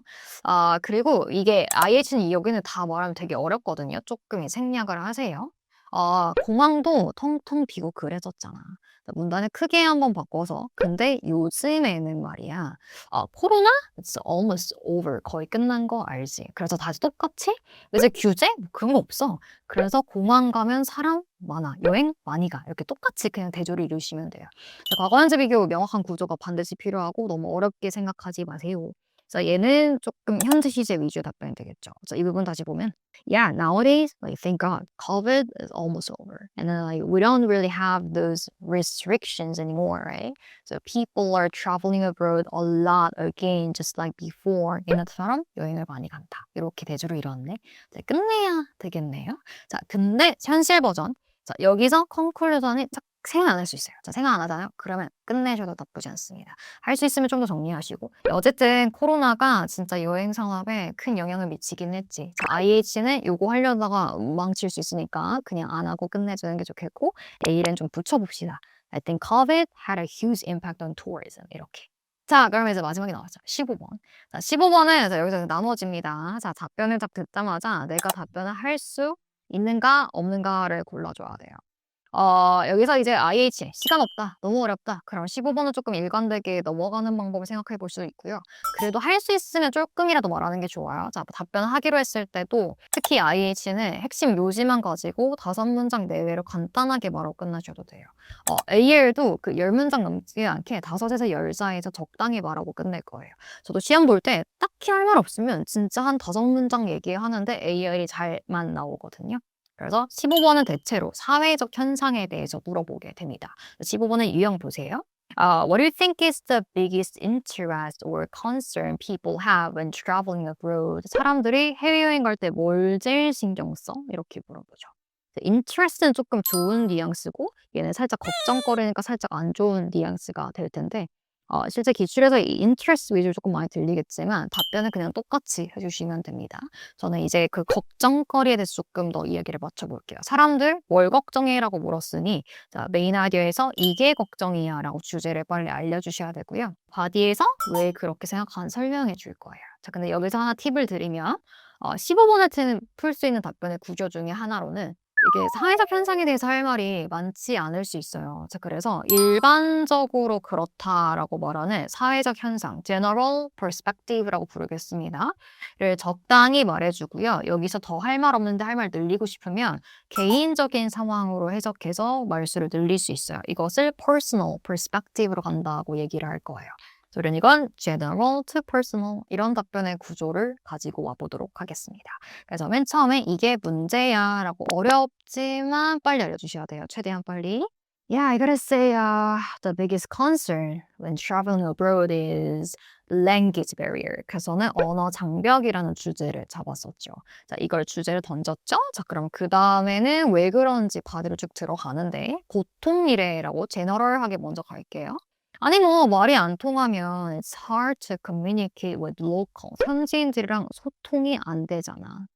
그리고 이게 IH는 여기는 다 말하면 되게 어렵거든요. 조금 생략을 하세요. 공항도 텅텅 비고 그래졌잖아. 문단을 크게 한번 바꿔서. 근데 요즘에는 말이야. 코로나? It's almost over. 거의 끝난 거 알지? 그래서 다시 똑같이? 이제 규제? 뭐 그런 거 없어. 그래서 공항 가면 사람 많아. 여행 많이 가. 이렇게 똑같이 그냥 대조를 이루시면 돼요. 자, 과거 현재 비교 명확한 구조가 반드시 필요하고 너무 어렵게 생각하지 마세요. 자, 얘는 조금 현재 시제 위주의 답변이 되겠죠. 자, 이 부분 다시 보면 yeah, nowadays, like, thank God, COVID is almost over. And then, like, we don't really have those restrictions anymore, right? So people are traveling abroad a lot again, just like before. 옛날처럼 여행을 많이 간다. 이렇게 대조를 이뤘네. 자, 끝내야 되겠네요. 자, 근데 현실 버전. 자, 여기서 컨클루전이 딱 생각 안 할 수 있어요. 자, 생각 안 하잖아요? 그러면 끝내셔도 나쁘지 않습니다. 할 수 있으면 좀 더 정리하시고. 어쨌든 코로나가 진짜 여행 산업에 큰 영향을 미치긴 했지. 자, IH는 요거 하려다가 망칠 수 있으니까 그냥 안 하고 끝내주는 게 좋겠고, A는 좀 붙여봅시다. I think COVID had a huge impact on tourism. 이렇게. 자, 그러면 이제 마지막에 나왔죠. 15번. 자, 15번은 여기서 나눠집니다. 자, 답변을 딱 듣자마자 내가 답변을 할 수 있는가 없는가를 골라줘야 돼요. 여기서 이제 IH, 시간 없다, 너무 어렵다. 그럼 15번은 조금 일관되게 넘어가는 방법을 생각해 볼 수 있고요. 그래도 할 수 있으면 조금이라도 말하는 게 좋아요. 자, 답변하기로 했을 때도 특히 IH는 핵심 요지만 가지고 5문장 내외로 간단하게 말하고 끝나셔도 돼요. AL도 그 10문장 넘지 않게 5에서 10자에서 적당히 말하고 끝낼 거예요. 저도 시험 볼 때 딱히 할 말 없으면 진짜 한 5문장 얘기하는데 AL이 잘만 나오거든요. 그래서 15번은 대체로 사회적 현상에 대해서 물어보게 됩니다. 15번은 유형 보세요. What do you think is the biggest interest or concern people have when traveling abroad? 사람들이 해외여행 갈 때 뭘 제일 신경 써? 이렇게 물어보죠. interest는 조금 좋은 뉘앙스고 얘는 살짝 걱정거리니까 살짝 안 좋은 뉘앙스가 될 텐데 실제 기출에서 이 interest 위주로 조금 많이 들리겠지만 답변은 그냥 똑같이 해주시면 됩니다. 저는 이제 그 걱정거리에 대해서 조금 더 이야기를 맞춰볼게요. 사람들 뭘 걱정해라고 물었으니 자, 메인 아이디어에서 이게 걱정이야 라고 주제를 빨리 알려주셔야 되고요. 바디에서 왜 그렇게 생각하는지 설명해 줄 거예요. 자, 근데 여기서 하나 팁을 드리면 15번한테는 풀 수 있는 답변의 구조 중에 하나로는 이게 사회적 현상에 대해서 할 말이 많지 않을 수 있어요. 자, 그래서 일반적으로 그렇다라고 말하는 사회적 현상, general perspective라고 부르겠습니다. 를 적당히 말해주고요. 여기서 더 할 말 없는데 할 말 늘리고 싶으면 개인적인 상황으로 해석해서 말수를 늘릴 수 있어요. 이것을 personal perspective로 간다고 얘기를 할 거예요. 그러니 이건 general to personal 이런 답변의 구조를 가지고 와보도록 하겠습니다. 그래서 맨 처음에 이게 문제야 라고 어렵지만 빨리 알려주셔야 돼요. 최대한 빨리. Yeah, I gotta say, the biggest concern when traveling abroad is language barrier. 그래서는 언어 장벽이라는 주제를 잡았었죠. 자, 이걸 주제를 던졌죠? 자, 그럼 그 다음에는 왜 그런지 바디로 쭉 들어가는데 고통이래라고 제너럴하게 먼저 갈게요. 아니 뭐 말이 안 통하면 it's hard to communicate with local. 현지인들이랑 소통이 안 되잖아.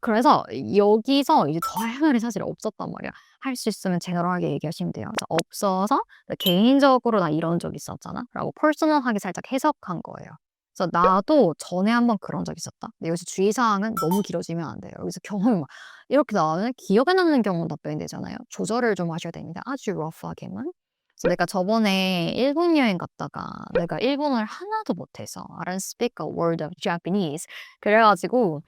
그래서 여기서 이제 더 할 말이 사실 없었단 말이야. 할 수 있으면 제너럴하게 얘기하시면 돼요. 그래서 없어서 개인적으로 나 이런 적 있었잖아. 라고 퍼스널하게 살짝 해석한 거예요. 그래서 나도 전에 한번 그런 적 있었다. 근데 여기서 주의사항은 너무 길어지면 안 돼요. 여기서 경험이 막 이렇게 나오면 기억에 남는 경우는 답변이 되잖아요. 조절을 좀 하셔야 됩니다. 아주 러프하게만. 그래서 내가 저번에 일본 여행 갔다가 내가 일본어를 하나도 못해서 I don't speak a word of Japanese. 그래가지고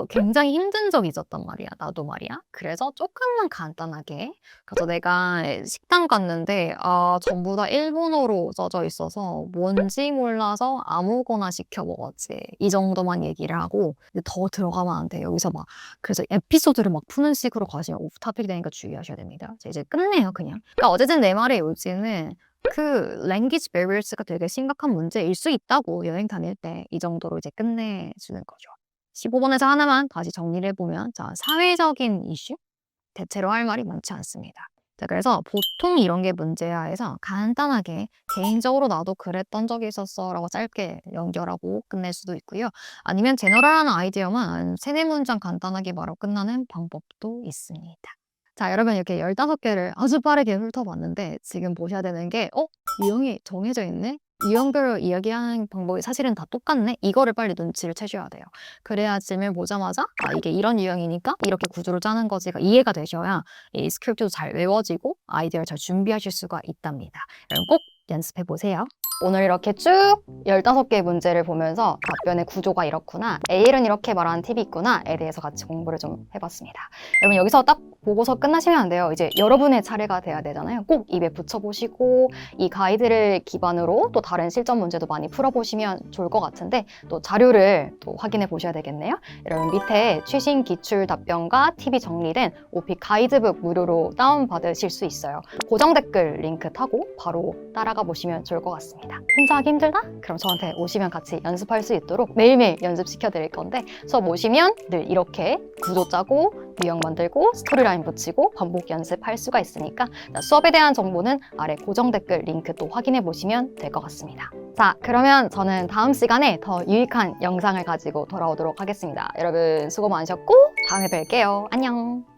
굉장히 힘든 적이 있었단 말이야. 나도 말이야. 그래서 조금만 간단하게. 그래서 내가 식당 갔는데 전부 다 일본어로 써져 있어서 뭔지 몰라서 아무거나 시켜 먹었지. 이 정도만 얘기를 하고 더 들어가면 안 돼. 여기서 막 그래서 에피소드를 막 푸는 식으로 가시면 오프토픽 되니까 주의하셔야 됩니다. 자, 이제 끝내요, 그냥. 그러니까 어쨌든 내 말의 요지는 그 language barriers가 되게 심각한 문제일 수 있다고 여행 다닐 때 이 정도로 이제 끝내주는 거죠. 15번에서 하나만 다시 정리를 해보면 자, 사회적인 이슈? 대체로 할 말이 많지 않습니다. 자, 그래서 보통 이런 게 문제야 해서 간단하게 개인적으로 나도 그랬던 적이 있었어 라고 짧게 연결하고 끝낼 수도 있고요. 아니면 제너럴한 아이디어만 세네 문장 간단하게 말하고 끝나는 방법도 있습니다. 자, 여러분 이렇게 15개를 아주 빠르게 훑어봤는데 지금 보셔야 되는 게 유형이 정해져 있네? 유형별로 이야기하는 방법이 사실은 다 똑같네? 이거를 빨리 눈치를 채셔야 돼요. 그래야 질문 보자마자 이게 이런 유형이니까 이렇게 구조를 짜는 거지가 이해가 되셔야 이 스크립트도 잘 외워지고 아이디어를 잘 준비하실 수가 있답니다. 여러분 꼭 연습해 보세요. 오늘 이렇게 쭉 15개의 문제를 보면서 답변의 구조가 이렇구나, AL은 이렇게 말하는 팁이 있구나에 대해서 같이 공부를 좀 해봤습니다. 여러분 여기서 딱 보고서 끝나시면 안 돼요. 이제 여러분의 차례가 돼야 되잖아요. 꼭 입에 붙여보시고 이 가이드를 기반으로 또 다른 실전 문제도 많이 풀어보시면 좋을 것 같은데 또 자료를 또 확인해 보셔야 되겠네요. 여러분 밑에 최신 기출 답변과 팁이 정리된 오픽 가이드북 무료로 다운받으실 수 있어요. 고정 댓글 링크 타고 바로 따라가 보시면 좋을 것 같습니다. 혼자 하기 힘들다? 그럼 저한테 오시면 같이 연습할 수 있도록 매일매일 연습시켜 드릴 건데 수업 오시면 늘 이렇게 구조 짜고 유형 만들고 스토리라인 붙이고 반복 연습할 수가 있으니까 수업에 대한 정보는 아래 고정 댓글 링크 또 확인해 보시면 될 것 같습니다. 자, 그러면 저는 다음 시간에 더 유익한 영상을 가지고 돌아오도록 하겠습니다. 여러분 수고 많으셨고 다음에 뵐게요. 안녕.